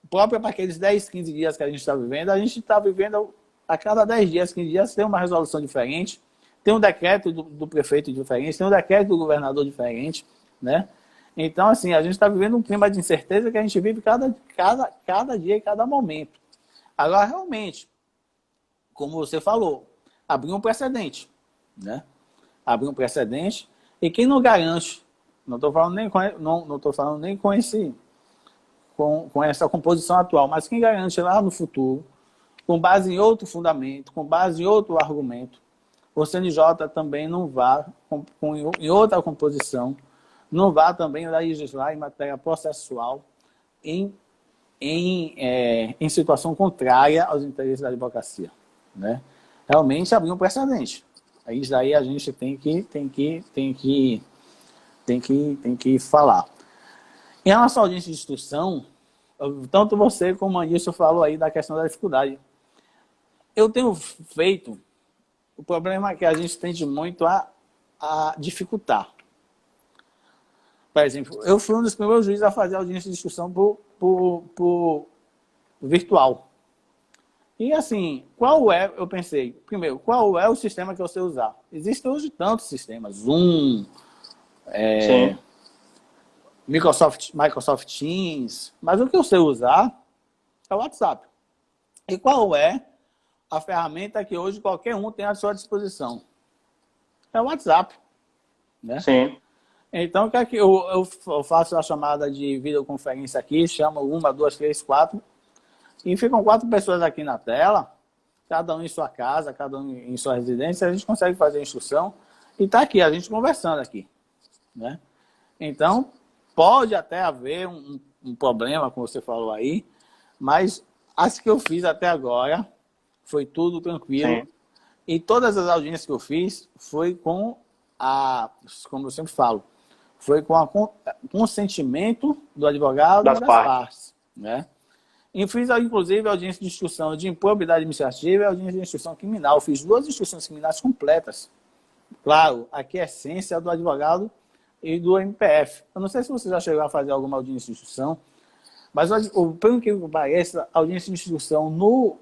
própria para aqueles 10, 15 dias que a gente está vivendo. A gente está vivendo a cada 10 dias, 15 dias, tem uma resolução diferente, tem um decreto do prefeito diferente, tem um decreto do governador diferente, né? Então, assim, a gente está vivendo um clima de incerteza que a gente vive cada dia e cada momento. Agora, realmente, como você falou, abriu um precedente, né? Abriu um precedente, e quem não garante, não estou falando nem com essa composição atual, mas quem garante lá no futuro, com base em outro fundamento, com base em outro argumento, o CNJ também não vá, em outra composição, não vá também legislar em matéria processual em situação contrária aos interesses da advocacia, né? Realmente abriu um precedente. Aí daí a gente tem que falar. Em relação à audiência de instrução, tanto você como o Anísio falou aí da questão da dificuldade. Eu tenho feito, o problema é que a gente tende muito a dificultar. Por exemplo, eu fui um dos primeiros juízes a fazer audiência de instrução por virtual. E assim, eu pensei, primeiro, qual é o sistema que eu sei usar? Existem hoje tantos sistemas, Zoom, Microsoft Teams, mas o que eu sei usar é o WhatsApp. E qual é a ferramenta que hoje qualquer um tem à sua disposição? É o WhatsApp, né? Sim. Então, o que é que eu faço a chamada de videoconferência aqui, chamo 1, 2, 3, 4, e ficam 4 pessoas aqui na tela, cada um em sua casa, cada um em sua residência, a gente consegue fazer a instrução e está aqui, a gente conversando aqui, né? Então, pode até haver um problema, como você falou aí, mas as que eu fiz até agora foi tudo tranquilo. Sim. E todas as audiências que eu fiz foi com como eu sempre falo, foi com o consentimento do advogado e das partes, né? E fiz, inclusive, a audiência de instrução de improbidade administrativa e a audiência de instrução criminal. Eu fiz 2 instruções criminais completas. Claro, aqui é a essência do advogado e do MPF. Eu não sei se você já chegou a fazer alguma audiência de instrução, mas pelo que parece, a audiência de instrução no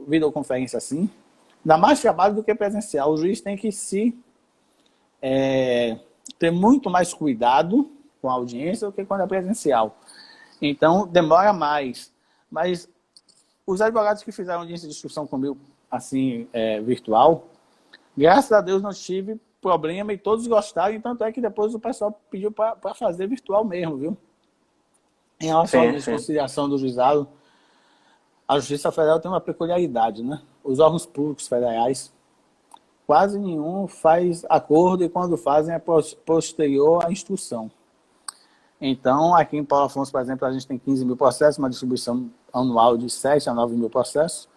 videoconferência assim, dá mais trabalho do que presencial. O juiz tem que ter muito mais cuidado com a audiência do que quando é presencial. Então, demora mais. Mas os advogados que fizeram audiência de instrução comigo, assim, virtual, graças a Deus não tive problema e todos gostaram, e tanto é que depois o pessoal pediu para fazer virtual mesmo, viu? Em relação à conciliação do juizado, a Justiça Federal tem uma peculiaridade, né? Os órgãos públicos federais, quase nenhum faz acordo e quando fazem é posterior à instrução. Então, aqui em Paulo Afonso, por exemplo, a gente tem 15 mil processos, uma distribuição anual de 7 a 9 mil processos.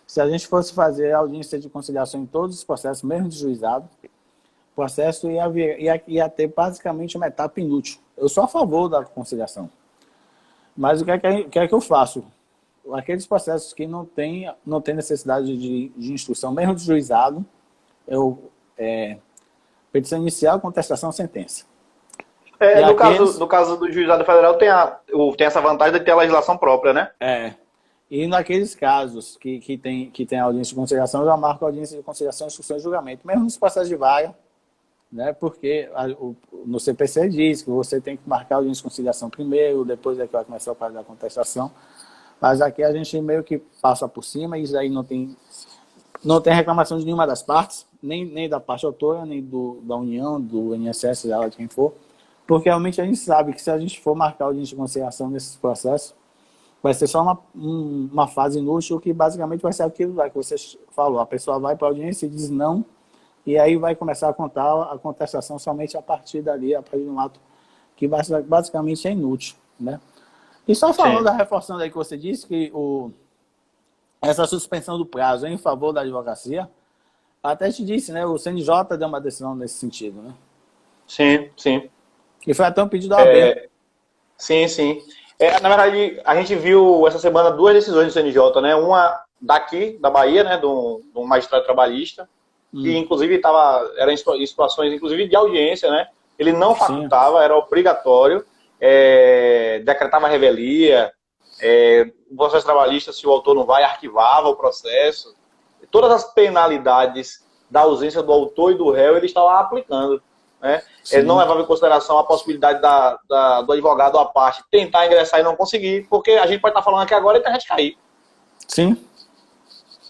Se a gente fosse fazer audiência de conciliação em todos os processos, mesmo de juizado, o processo ia ter basicamente uma etapa inútil. Eu sou a favor da conciliação. Mas o que é que eu faço? Aqueles processos que não tem necessidade de instrução, mesmo de juizado, eu Petição inicial, contestação, sentença. No caso do juizado federal tem essa vantagem de ter a legislação própria, né? E naqueles casos que tem audiência de conciliação, eu já marco a audiência de conciliação, instrução e julgamento, mesmo nos processos de vaga, né? Porque no CPC diz que você tem que marcar a audiência de conciliação primeiro, depois é que vai começar o prazo da contestação. Mas aqui a gente meio que passa por cima, e isso aí não tem reclamação de nenhuma das partes, nem da parte autora, nem da União, do INSS, de quem for, porque realmente a gente sabe que se a gente for marcar a audiência de conciliação nesses processos, vai ser só uma fase inútil, que basicamente vai ser aquilo lá que você falou. A pessoa vai para a audiência e diz não, e aí vai começar a contar a contestação somente a partir dali, a partir de um ato que basicamente é inútil, né? E só falando da reforçando aí que você disse, que essa suspensão do prazo em favor da advocacia, até te disse, né? O CNJ deu uma decisão nesse sentido, né? Sim. E foi até um pedido da OAB. Sim. Na verdade, a gente viu essa semana 2 decisões do CNJ, né? Uma daqui, da Bahia, né? Do magistrado trabalhista, que inclusive era em situações, inclusive, de audiência, né? Ele não facultava, era obrigatório, decretava revelia, o processo trabalhista, se o autor não vai, arquivava o processo. Todas as penalidades da ausência do autor e do réu, ele estava aplicando. Né? Ele não levava em consideração a possibilidade do advogado à parte tentar ingressar e não conseguir, porque a gente pode estar falando aqui agora e a internet cair. Sim.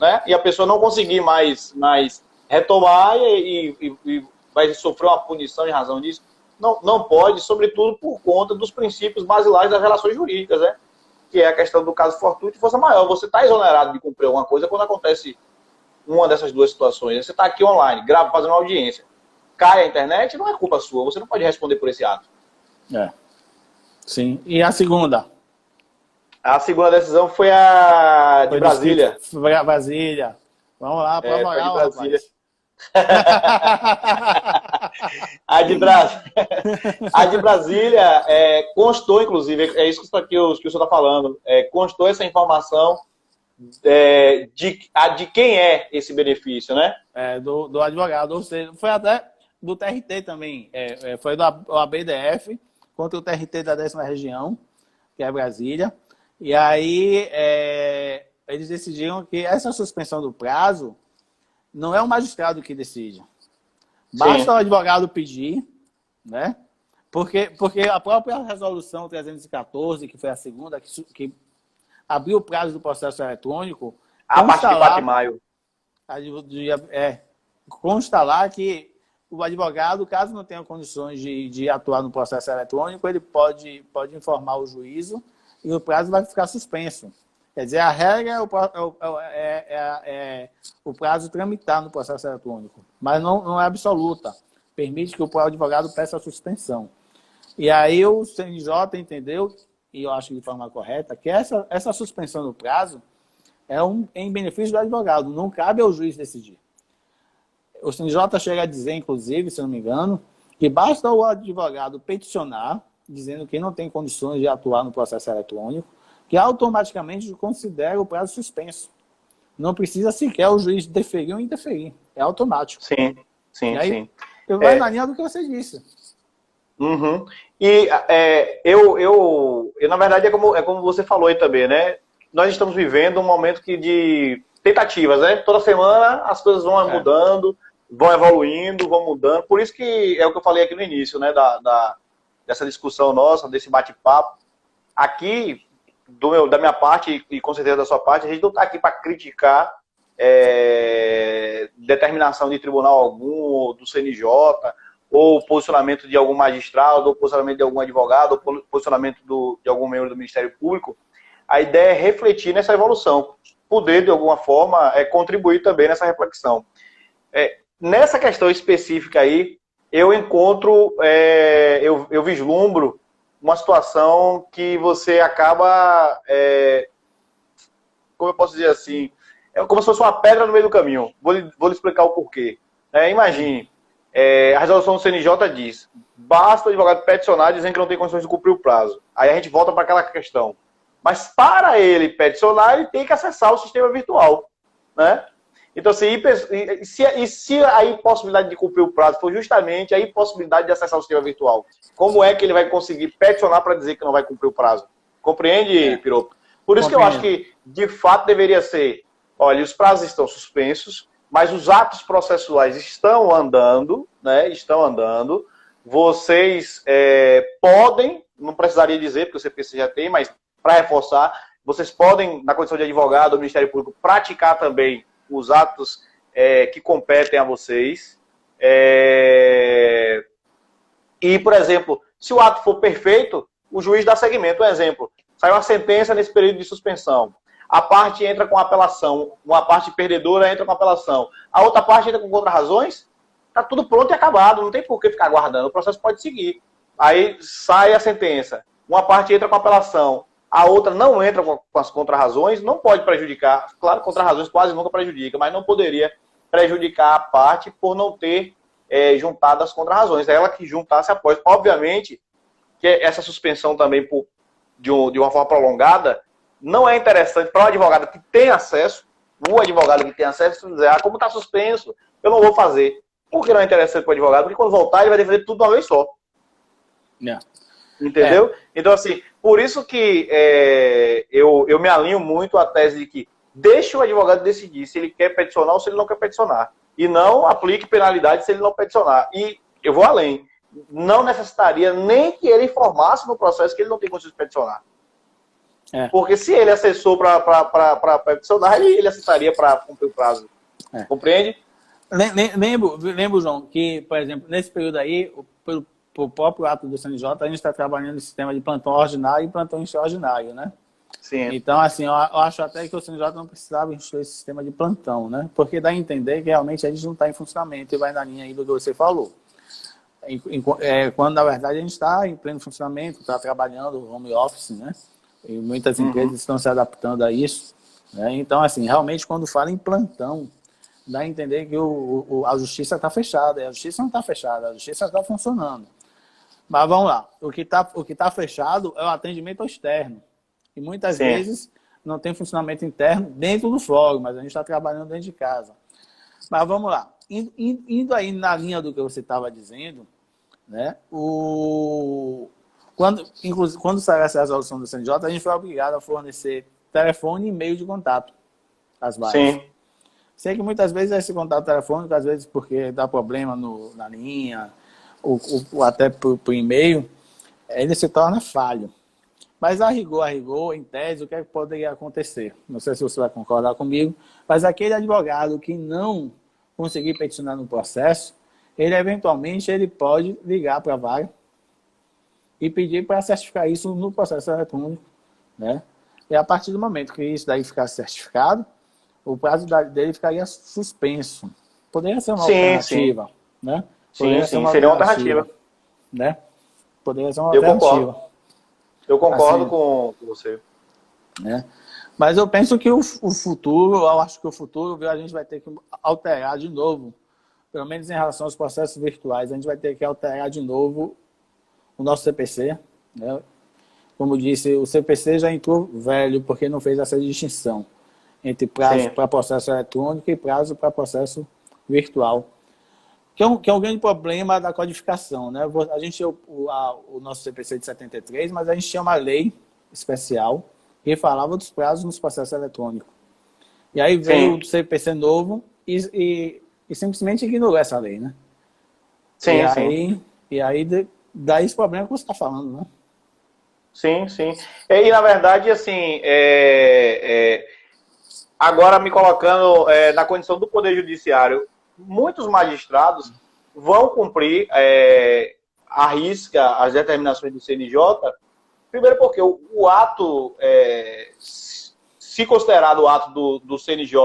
Né? E a pessoa não conseguir mais retomar e vai sofrer uma punição em razão disso. Não pode, sobretudo por conta dos princípios basilares das relações jurídicas, né? Que é a questão do caso fortuito e força maior. Você está exonerado de cumprir alguma coisa quando acontece uma dessas duas situações. Você está aqui online, fazendo uma audiência. Cai a internet, não é culpa sua. Você não pode responder por esse ato. Sim. E a segunda? A segunda decisão foi a de Brasília. Foi a Brasília. Vamos lá, prova oral, rapaz. A de Brasília constou, inclusive, é isso que o senhor está falando, constou essa informação de quem é esse benefício, né? Do advogado, ou seja, foi até do TRT também, foi do ABDF contra o TRT da 10ª região, que é Brasília, e aí eles decidiram que essa suspensão do prazo não é o magistrado que decide. Basta o advogado pedir, né? Porque a própria resolução 314, que foi a segunda, que abriu o prazo do processo eletrônico... A partir de 4 de maio. Consta lá que o advogado, caso não tenha condições de atuar no processo eletrônico, ele pode informar o juízo e o prazo vai ficar suspenso. Quer dizer, a regra é o prazo tramitar no processo eletrônico, mas não é absoluta. Permite que o advogado peça a suspensão. E aí o CNJ entendeu, e eu acho de forma correta, que essa suspensão do prazo é em benefício do advogado, não cabe ao juiz decidir. O CNJ chega a dizer, inclusive, se não me engano, que basta o advogado peticionar, dizendo que não tem condições de atuar no processo eletrônico, que automaticamente considera o prazo suspenso. Não precisa sequer o juiz deferir ou interferir. É automático. Sim. E aí, vai na linha do que você disse. Uhum. E eu, na verdade, é como você falou aí também, né? Nós estamos vivendo um momento de tentativas, né? Toda semana as coisas vão mudando, vão evoluindo, vão mudando. Por isso que é o que eu falei aqui no início, né? Dessa discussão nossa, desse bate-papo. Aqui, da minha parte, e com certeza da sua parte, a gente não está aqui para criticar determinação de tribunal algum, ou do CNJ, ou posicionamento de algum magistrado, ou posicionamento de algum advogado, ou posicionamento de algum membro do Ministério Público. A ideia é refletir nessa evolução, poder, de alguma forma, contribuir também nessa reflexão. Nessa questão específica aí, eu encontro, eu vislumbro uma situação que você acaba, como eu posso dizer assim, é como se fosse uma pedra no meio do caminho. Vou lhe explicar o porquê. Imagine, a resolução do CNJ diz, basta o advogado peticionar dizendo que não tem condições de cumprir o prazo. Aí a gente volta para aquela questão. Mas para ele peticionar, ele tem que acessar o sistema virtual, né? Então, assim, se a impossibilidade de cumprir o prazo for justamente a impossibilidade de acessar o sistema virtual, como é que ele vai conseguir peticionar para dizer que não vai cumprir o prazo? Compreende, Piropo? Por isso que eu acho que, de fato, deveria ser, olha, os prazos estão suspensos, mas os atos processuais estão andando, né? Estão andando. Vocês podem, não precisaria dizer, porque o CPC já tem, mas para reforçar, vocês podem, na condição de advogado do Ministério Público, praticar também os atos que competem a vocês. E, por exemplo, se o ato for perfeito, o juiz dá seguimento. Um exemplo, sai uma sentença nesse período de suspensão. A parte entra com apelação, uma parte perdedora entra com apelação. A outra parte entra com contrarrazões, está tudo pronto e acabado, não tem por que ficar aguardando, o processo pode seguir. Aí sai a sentença, uma parte entra com apelação, a outra não entra com as contrarrazões, não pode prejudicar. Claro, contrarrazões quase nunca prejudica, mas não poderia prejudicar a parte por não ter juntado as contrarrazões. É ela que juntasse após. Obviamente que essa suspensão também de uma forma prolongada não é interessante para o advogado que tem acesso, dizer, como está suspenso, eu não vou fazer. Por que não é interessante para o advogado? Porque quando voltar, ele vai defender tudo de uma vez só. Entendeu? Então, assim, por isso que eu me alinho muito à tese de que deixe o advogado decidir se ele quer peticionar ou se ele não quer peticionar. E não aplique penalidade se ele não peticionar. E eu vou além. Não necessitaria nem que ele informasse no processo que ele não tem condições de peticionar. Porque se ele acessou para peticionar, ele acessaria para cumprir o prazo. Compreende? Lembro, João, que, por exemplo, nesse período aí, pelo próprio ato do CNJ, a gente está trabalhando no sistema de plantão ordinário e plantão extraordinário, né? Sim. Então, assim, eu acho até que o CNJ não precisava instituir esse sistema de plantão, né? Porque dá a entender que realmente a gente não está em funcionamento e vai na linha aí do que você falou. Quando, na verdade, a gente está em pleno funcionamento, está trabalhando home office, né? E muitas empresas estão se adaptando a isso, né? Então, assim, realmente, quando fala em plantão, dá a entender que a justiça está fechada. E a justiça não está fechada, a justiça está funcionando. Mas vamos lá, o que tá fechado é o atendimento externo. E muitas vezes não tem funcionamento interno dentro do fórum, mas a gente está trabalhando dentro de casa. Mas vamos lá, indo aí na linha do que você estava dizendo, né? Quando saiu essa resolução do CNJ, a gente foi obrigado a fornecer telefone e e-mail de contato às vagas. Sim. Sei que muitas vezes esse contato telefônico, às vezes porque dá problema na linha, ou até por e-mail, ele se torna falho. Mas a rigor, em tese, o que é que poderia acontecer? Não sei se você vai concordar comigo, mas aquele advogado que não conseguir peticionar no processo, ele eventualmente pode ligar para a vara e pedir para certificar isso no processo eletrônico, né? E a partir do momento que isso daí ficar certificado, o prazo dele ficaria suspenso. Poderia ser uma alternativa, né? Sim, seria uma alternativa. Né? Poderia ser uma alternativa. Eu concordo assim, com você. Né? Mas eu penso que o futuro, a gente vai ter que alterar de novo, pelo menos em relação aos processos virtuais, a gente vai ter que alterar de novo o nosso CPC, né? Como disse, o CPC já entrou velho, porque não fez essa distinção entre prazo para processo eletrônico e prazo para processo virtual. Que é um grande problema da codificação, né? A gente tinha o nosso CPC de 73, mas a gente tinha uma lei especial que falava dos prazos nos processos eletrônicos. E aí veio o CPC novo e simplesmente ignorou essa lei, né? E aí dá esse problema que você está falando, né? Sim. E, na verdade, assim, agora me colocando na condição do Poder Judiciário, muitos magistrados vão cumprir à risca as determinações do CNJ, primeiro porque o ato, se considerado o ato do CNJ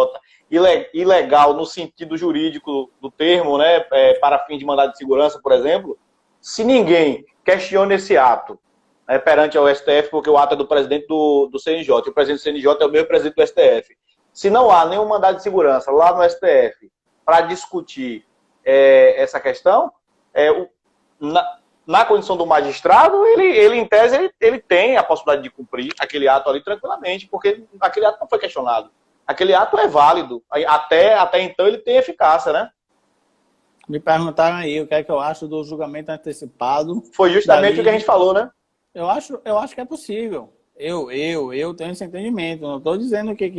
ilegal no sentido jurídico do termo, né, para fim de mandado de segurança, por exemplo, se ninguém questiona esse ato perante ao STF, porque o ato é do presidente do CNJ, e o presidente do CNJ é o mesmo presidente do STF. Se não há nenhum mandado de segurança lá no STF para discutir essa questão, na condição do magistrado, ele em tese, ele tem a possibilidade de cumprir aquele ato ali tranquilamente, porque aquele ato não foi questionado. aquele ato é válido. Até então ele tem eficácia, né? Me perguntaram aí o que é que eu acho do julgamento antecipado. Foi justamente o que a gente falou, né? Eu acho que é possível. Eu tenho esse entendimento. Não estou dizendo que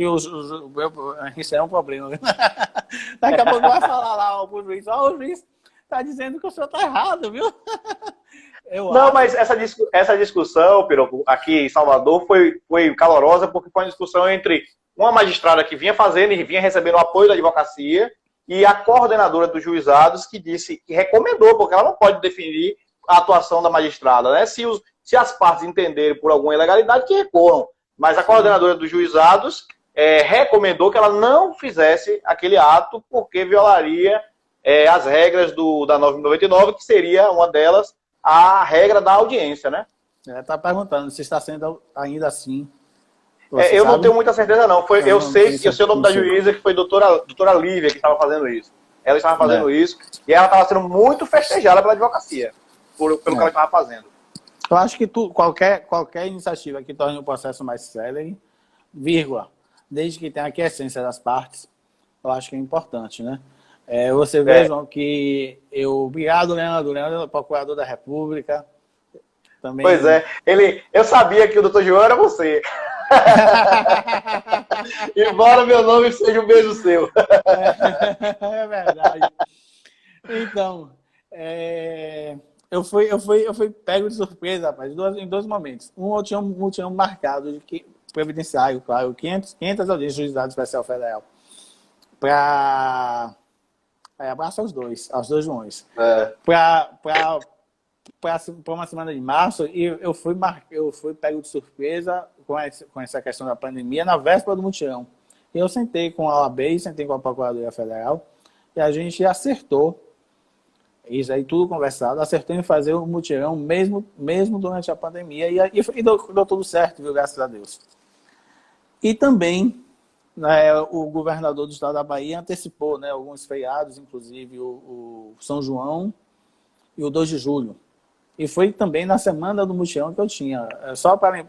isso é um problema. Daqui a pouco vai falar lá o juiz. O juiz está dizendo que o senhor está errado, viu? Mas essa discussão, Piroco, aqui em Salvador foi calorosa porque foi uma discussão entre uma magistrada que vinha fazendo e vinha recebendo o apoio da advocacia e a coordenadora dos juizados que recomendou, porque ela não pode definir a atuação da magistrada, né? Se as partes entenderem por alguma ilegalidade, que recorram. Mas a coordenadora dos juizados recomendou que ela não fizesse aquele ato porque violaria as regras da 999, que seria uma delas a regra da audiência, né? Está perguntando se está sendo ainda assim. Eu não tenho muita certeza, não. Eu sei o nome da juíza, que foi doutora Lívia, que estava fazendo isso. Ela estava fazendo isso e ela estava sendo muito festejada pela advocacia, pelo que ela estava fazendo. Eu acho que qualquer iniciativa que torne o processo mais célere, desde que tenha a aquiescência das partes, eu acho que é importante, né? Você vejam que obrigado, Leandro, procurador da República. Também... Pois é, eu sabia que o doutor João era você. Embora meu nome seja o mesmo seu. É verdade. Então, eu fui pego de surpresa, rapaz, em dois momentos. Eu tinha um mutirão marcado de previdenciário, claro, 500 audiências do Juizado Especial Federal. Para abraço aos dois Joões. Para uma semana de março, e eu fui pego de surpresa com essa questão da pandemia na véspera do mutirão. E eu sentei com a OAB, sentei com a Procuradoria Federal, e a gente acertou, isso aí tudo conversado, acertou em fazer o mutirão mesmo durante a pandemia, e deu tudo certo, viu, graças a Deus. E também, né, o governador do estado da Bahia antecipou, né, alguns feriados, inclusive o São João e o 2 de julho. E foi também na semana do mutirão que eu tinha. Só para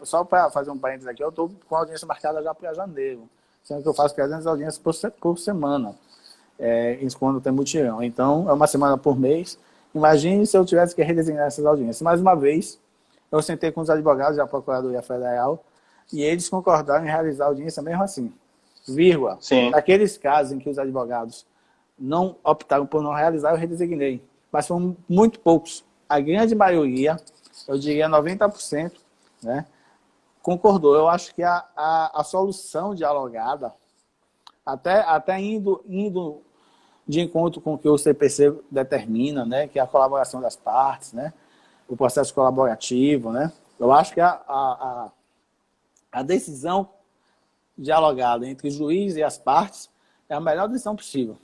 fazer um parênteses aqui, eu estou com a audiência marcada já para janeiro, sendo que eu faço 300 audiências por semana, quando tem mutirão. Então, é uma semana por mês. Imagine se eu tivesse que redesenhar essas audiências. Mais uma vez, eu sentei com os advogados da Procuradoria Federal e eles concordaram em realizar a audiência mesmo assim. Sim. Naqueles casos em que os advogados não optaram por não realizar, eu redesignei. Mas foram muito poucos. A grande maioria, eu diria 90%, né, concordou. Eu acho que a solução dialogada, até indo de encontro com o que o CPC determina, né, que é a colaboração das partes, né, o processo colaborativo, né, eu acho que a decisão dialogada entre o juiz e as partes é a melhor decisão possível.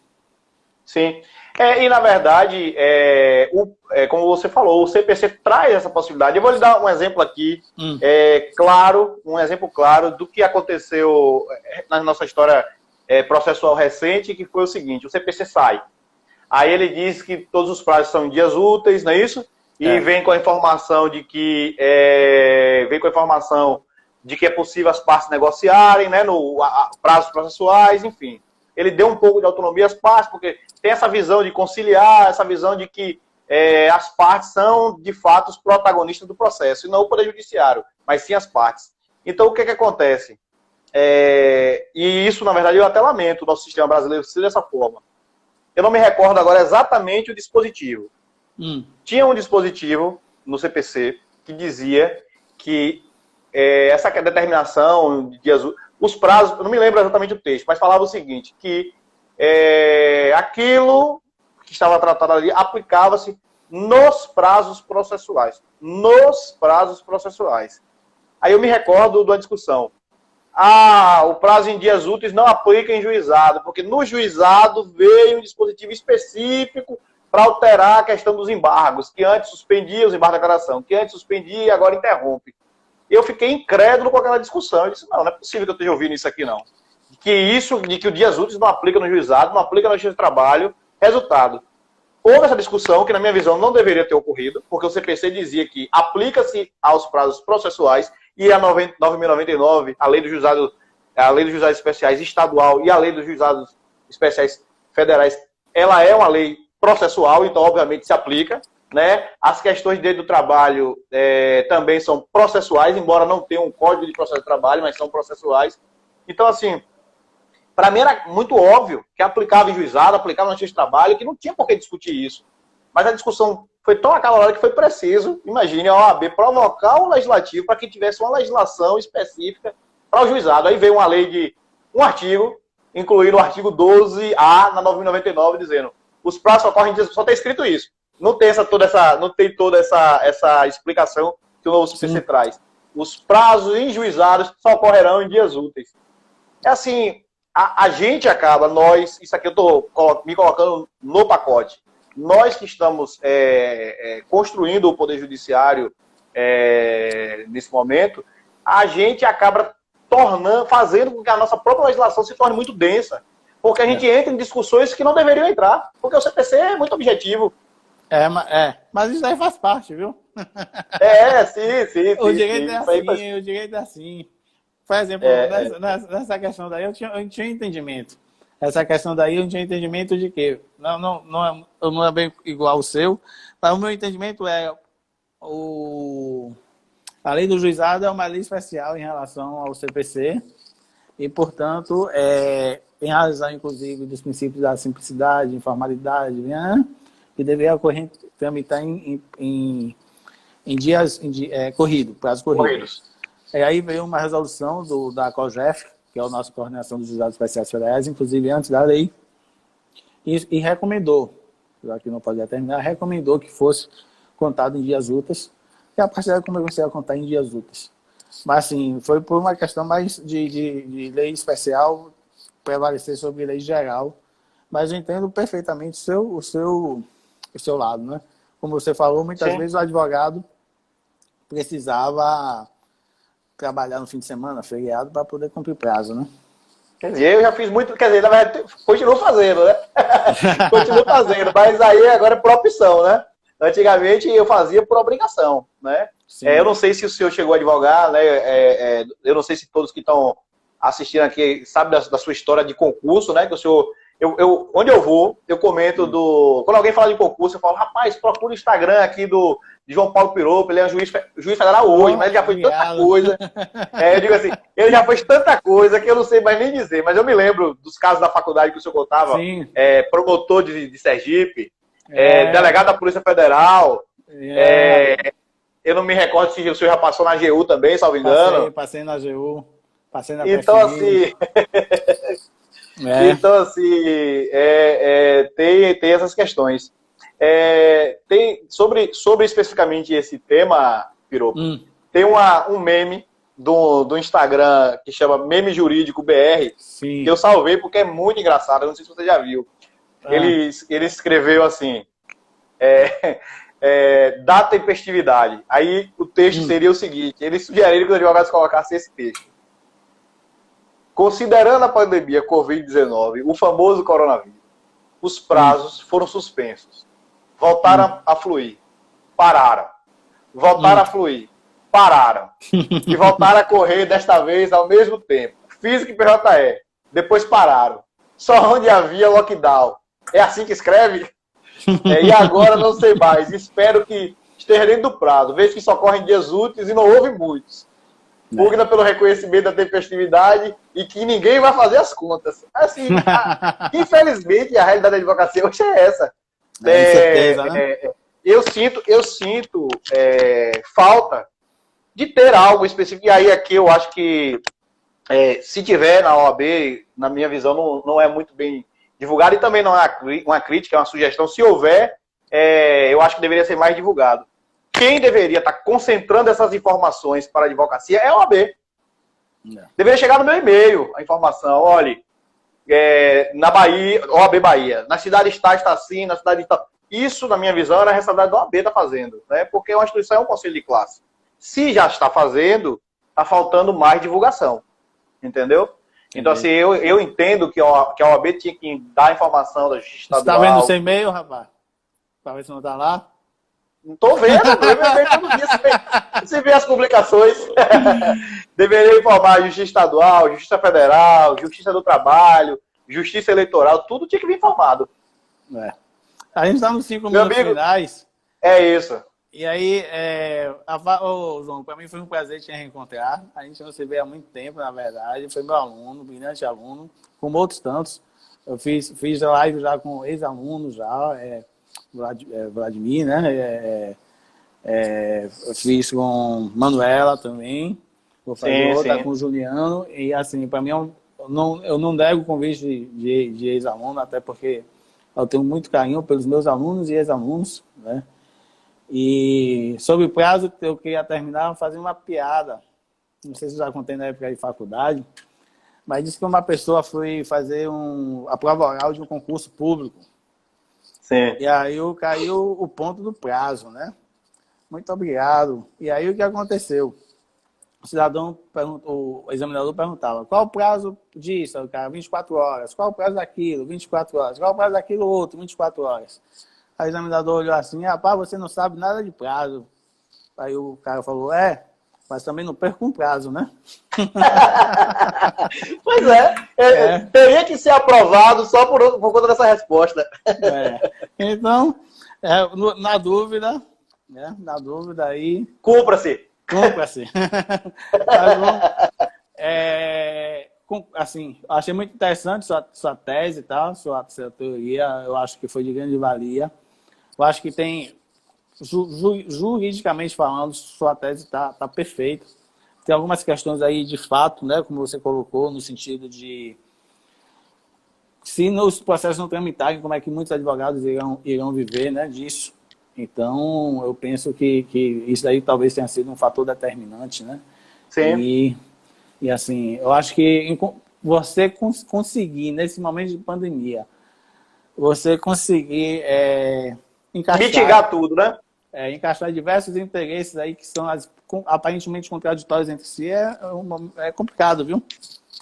Sim. E, na verdade, como você falou, o CPC traz essa possibilidade. Eu vou lhe dar um exemplo aqui, um exemplo claro do que aconteceu na nossa história processual recente, que foi o seguinte: o CPC sai. Aí ele diz que todos os prazos são em dias úteis, não é isso? E vem com a informação de que é possível as partes negociarem, né, prazos processuais, enfim. Ele deu um pouco de autonomia às partes, porque tem essa visão de conciliar, essa visão de que as partes são, de fato, os protagonistas do processo, e não o Poder Judiciário, mas sim as partes. Então, o que acontece? E isso, na verdade, eu até lamento o nosso sistema brasileiro ser dessa forma. Eu não me recordo agora exatamente o dispositivo. Tinha um dispositivo no CPC que dizia que essa determinação de dias... Os prazos, eu não me lembro exatamente o texto, mas falava o seguinte, que aquilo que estava tratado ali aplicava-se nos prazos processuais. Nos prazos processuais. Aí eu me recordo da discussão. O prazo em dias úteis não aplica em juizado, porque no juizado veio um dispositivo específico para alterar a questão dos embargos, que antes suspendia os embargos da declaração, que antes suspendia e agora interrompe. Eu fiquei incrédulo com aquela discussão. Eu disse, não é possível que eu esteja ouvindo isso aqui, não. De que o dias úteis não aplica no juizado, não aplica na justiça de trabalho. Resultado. Houve essa discussão que, na minha visão, não deveria ter ocorrido, porque o CPC dizia que aplica-se aos prazos processuais e a 9.099, a lei do juizado a lei dos juizados especiais estadual e a lei dos juizados especiais federais, ela é uma lei processual, então, obviamente, se aplica, né? As questões de direito do trabalho também são processuais, embora não tenham um código de processo de trabalho, mas são processuais. Então, assim, para mim era muito óbvio que aplicava em juizado, aplicava na justiça de trabalho, que não tinha por que discutir isso. Mas a discussão foi tão acalorada que foi preciso, imagine, a OAB provocar o legislativo para que tivesse uma legislação específica para o juizado. Aí veio uma lei de um artigo, incluindo o artigo 12A na 9.099, dizendo os prazos ocorrem em dias, só tem escrito isso. Não tem toda essa explicação que o novo CPC traz. Os prazos em juizados só ocorrerão em dias úteis. É assim, a gente acaba, nós, isso aqui eu estou me colocando no pacote, nós que estamos construindo o Poder Judiciário nesse momento, a gente acaba fazendo com que a nossa própria legislação se torne muito densa. Porque a gente entra em discussões que não deveriam entrar. Porque o CPC é muito objetivo. Mas isso aí faz parte, viu? Sim. O direito é assim, o direito é assim. Por exemplo, nessa questão daí, eu tinha entendimento. Essa questão daí, eu tinha entendimento de que não é bem igual ao seu, mas o meu entendimento a lei do juizado é uma lei especial em relação ao CPC e, portanto, em razão, inclusive, dos princípios da simplicidade, informalidade, que deveria tramitar em dias prazo corridos. E aí veio uma resolução da COGEF, que é a nossa Coordenação dos Juizados Especiais Federais, inclusive antes da lei, e recomendou, já que não pode determinar, recomendou que fosse contado em dias úteis, e a partir daí comecei a contar em dias úteis. Mas, assim, foi por uma questão mais de lei especial prevalecer sobre lei geral, mas eu entendo perfeitamente o seu lado, né? Como você falou, muitas vezes o advogado precisava trabalhar no fim de semana, feriado, para poder cumprir prazo, né? Quer dizer, eu já fiz muito, quer dizer, na verdade, continuo fazendo, né? Continuo fazendo, mas aí agora é por opção, né? Antigamente eu fazia por obrigação, né? Eu não sei se o senhor chegou a advogar, né? Eu não sei se todos que estão assistindo aqui sabem da sua história de concurso, né? Que o senhor, onde eu vou, eu comento quando alguém fala de concurso, eu falo, rapaz, procura o Instagram aqui de João Paulo Piropo, ele é um juiz federal hoje, mas ele já fez tanta coisa. Eu digo assim, ele já fez tanta coisa que eu não sei mais nem dizer, mas eu me lembro dos casos da faculdade que o senhor contava, promotor de Sergipe, delegado da Polícia Federal, eu não me recordo se o senhor já passou na AGU também, salvo engano. Passei na AGU, passei na Então, assim... Então, assim, tem essas questões. Sobre especificamente esse tema, Piropo, tem um meme do Instagram que chama Meme Jurídico BR, que eu salvei porque é muito engraçado, eu não sei se você já viu. Ele escreveu assim, da tempestividade. Aí o texto seria o seguinte, ele sugeriria que os advogados colocassem esse texto. Considerando a pandemia Covid-19, o famoso coronavírus, os prazos foram suspensos. Voltaram a fluir. Pararam. Voltaram a fluir. Pararam. E voltaram a correr, desta vez, ao mesmo tempo. Física e PJE. Depois pararam. Só onde havia lockdown. É assim que escreve? E agora não sei mais. Espero que esteja dentro do prazo. Vejo que só correm dias úteis e não houve muitos. Pugna pelo reconhecimento da tempestividade e que ninguém vai fazer as contas. Assim, infelizmente, a realidade da advocacia hoje é essa. Certeza, né? Eu sinto falta de ter algo específico. E aí aqui eu acho que se tiver na OAB, na minha visão, não é muito bem divulgado e também não é uma crítica, é uma sugestão. Se houver, eu acho que deveria ser mais divulgado. Quem deveria estar concentrando essas informações para a advocacia é a OAB. Deveria chegar no meu e-mail a informação. Olha, na Bahia, OAB Bahia, na cidade está assim, na cidade está... Isso, na minha visão, era a responsabilidade da OAB está fazendo, né? Porque uma instituição é um conselho de classe. Se já está fazendo, está faltando mais divulgação. Entendeu? Então, assim, eu entendo que a OAB tinha que dar a informação da justiça estadual. Você está vendo o seu e-mail, rapaz? Para ver se não está lá? Não tô vendo, todo dia você vê as publicações. Deveria informar a Justiça Estadual, Justiça Federal, Justiça do Trabalho, Justiça Eleitoral, tudo tinha que vir informado. É. A gente está nos 5 Meu minutos amigo, finais. é isso. E aí, João, para mim foi um prazer te reencontrar. A gente não se vê há muito tempo, na verdade. Foi meu aluno, brilhante aluno, como outros tantos. Eu fiz live já com ex-alunos, Vladimir, né? Eu fiz com Manuela também. Vou fazer outra com o Juliano. E assim, para mim, eu não nego o convite de ex-aluno, até porque eu tenho muito carinho pelos meus alunos e ex-alunos, né? E sobre o prazo, eu queria terminar fazendo uma piada. Não sei se já contei na época de faculdade, mas disse que uma pessoa foi fazer a prova oral de um concurso público. Sim. E aí caiu o ponto do prazo, né? Muito obrigado. E aí o que aconteceu? O cidadão, o examinador perguntava, qual o prazo disso? O cara, 24 horas. Qual o prazo daquilo? 24 horas. Qual o prazo daquilo outro? 24 horas. Aí o examinador olhou assim, rapaz, você não sabe nada de prazo. Aí o cara falou, mas também não perca um prazo, né? Pois teria que ser aprovado só por conta dessa resposta. Então, na dúvida, né? Na dúvida aí... Cumpra-se. Cumpra-se. Assim, achei muito interessante sua tese e tal, sua teoria, eu acho que foi de grande valia. Eu acho que tem, juridicamente falando, sua tese está perfeita. Tem algumas questões aí de fato, né, como você colocou, no sentido de se os processos não tramitarem, como é que muitos advogados irão viver, né, disso. Então, eu penso que isso aí talvez tenha sido um fator determinante, né? Sim. E assim, eu acho que você conseguir, nesse momento de pandemia, você conseguir mitigar tudo, né? Encaixar diversos interesses aí que são aparentemente contraditórios entre si é complicado, viu?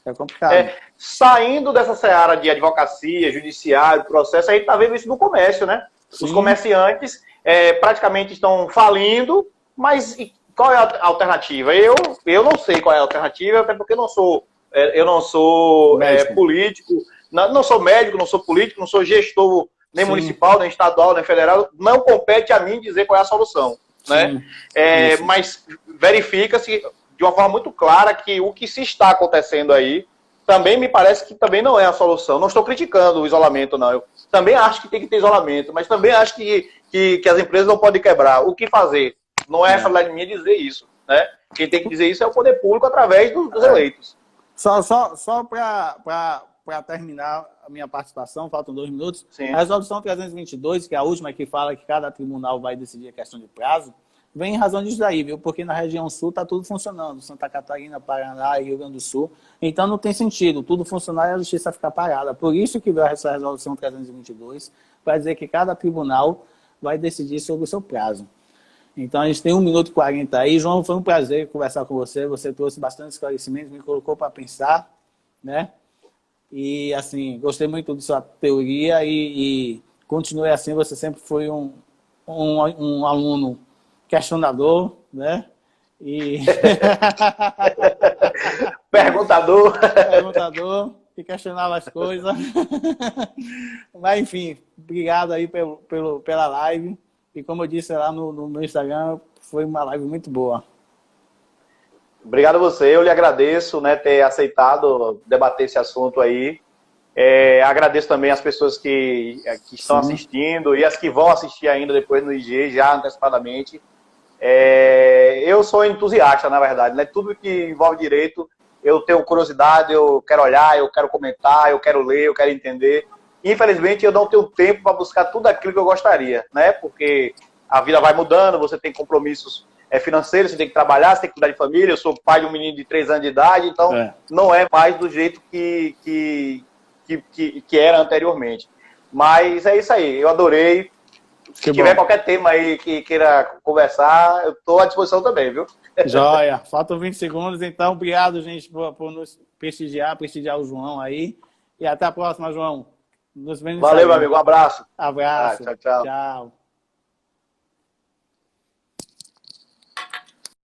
É complicado. Saindo dessa seara de advocacia, judiciário, processo, a gente está vendo isso no comércio, né? Sim. Os comerciantes praticamente estão falindo, mas qual é a alternativa? Eu não sei qual é a alternativa, até porque eu não sou político, não sou médico, não sou político, não sou gestor nem municipal, nem estadual, nem federal, não compete a mim dizer qual é a solução, né? Mas verifica-se de uma forma muito clara que o que se está acontecendo aí também me parece que também não é a solução. Não estou criticando o isolamento, não. Eu também acho que tem que ter isolamento, mas também acho que as empresas não podem quebrar. O que fazer? Não é essa minha dizer isso, né? Quem tem que dizer isso é o poder público através dos eleitos. Só para terminar a minha participação, faltam 2 minutos. Sim. A resolução 322, que é a última que fala que cada tribunal vai decidir a questão de prazo, vem em razão disso daí, viu? Porque na região sul está tudo funcionando. Santa Catarina, Paraná e Rio Grande do Sul. Então não tem sentido tudo funcionar e a justiça ficar parada. Por isso que veio essa resolução 322, para dizer que cada tribunal vai decidir sobre o seu prazo. Então a gente tem 1 minuto e 40 aí. João, foi um prazer conversar com você. Você trouxe bastante esclarecimento, me colocou para pensar, né? E assim, gostei muito de sua teoria e continue assim. Você sempre foi um aluno questionador, né? E perguntador que questionava as coisas. Mas enfim, obrigado aí pela live. E como eu disse lá no meu Instagram, foi uma live muito boa. Obrigado a você, eu lhe agradeço, né, ter aceitado debater esse assunto aí. Agradeço também as pessoas que estão assistindo e as que vão assistir ainda depois no IG, já antecipadamente. Eu sou entusiasta, na verdade, né? Tudo que envolve direito, eu tenho curiosidade, eu quero olhar, eu quero comentar, eu quero ler, eu quero entender. Infelizmente, eu não tenho tempo para buscar tudo aquilo que eu gostaria, né? Porque a vida vai mudando, você tem compromissos financeiros, você tem que trabalhar, você tem que cuidar de família. Eu sou pai de um menino de 3 anos de idade, então não é mais do jeito que era anteriormente. Mas é isso aí, eu adorei. Se tiver qualquer tema aí que queira conversar, eu estou à disposição também, viu? Joia. Faltam 20 segundos, então obrigado, gente, por nos prestigiar o João aí. E até a próxima, João. Nos vemos. Valeu, meu amigo. Um abraço. Abraço. Tchau, tchau. Tchau.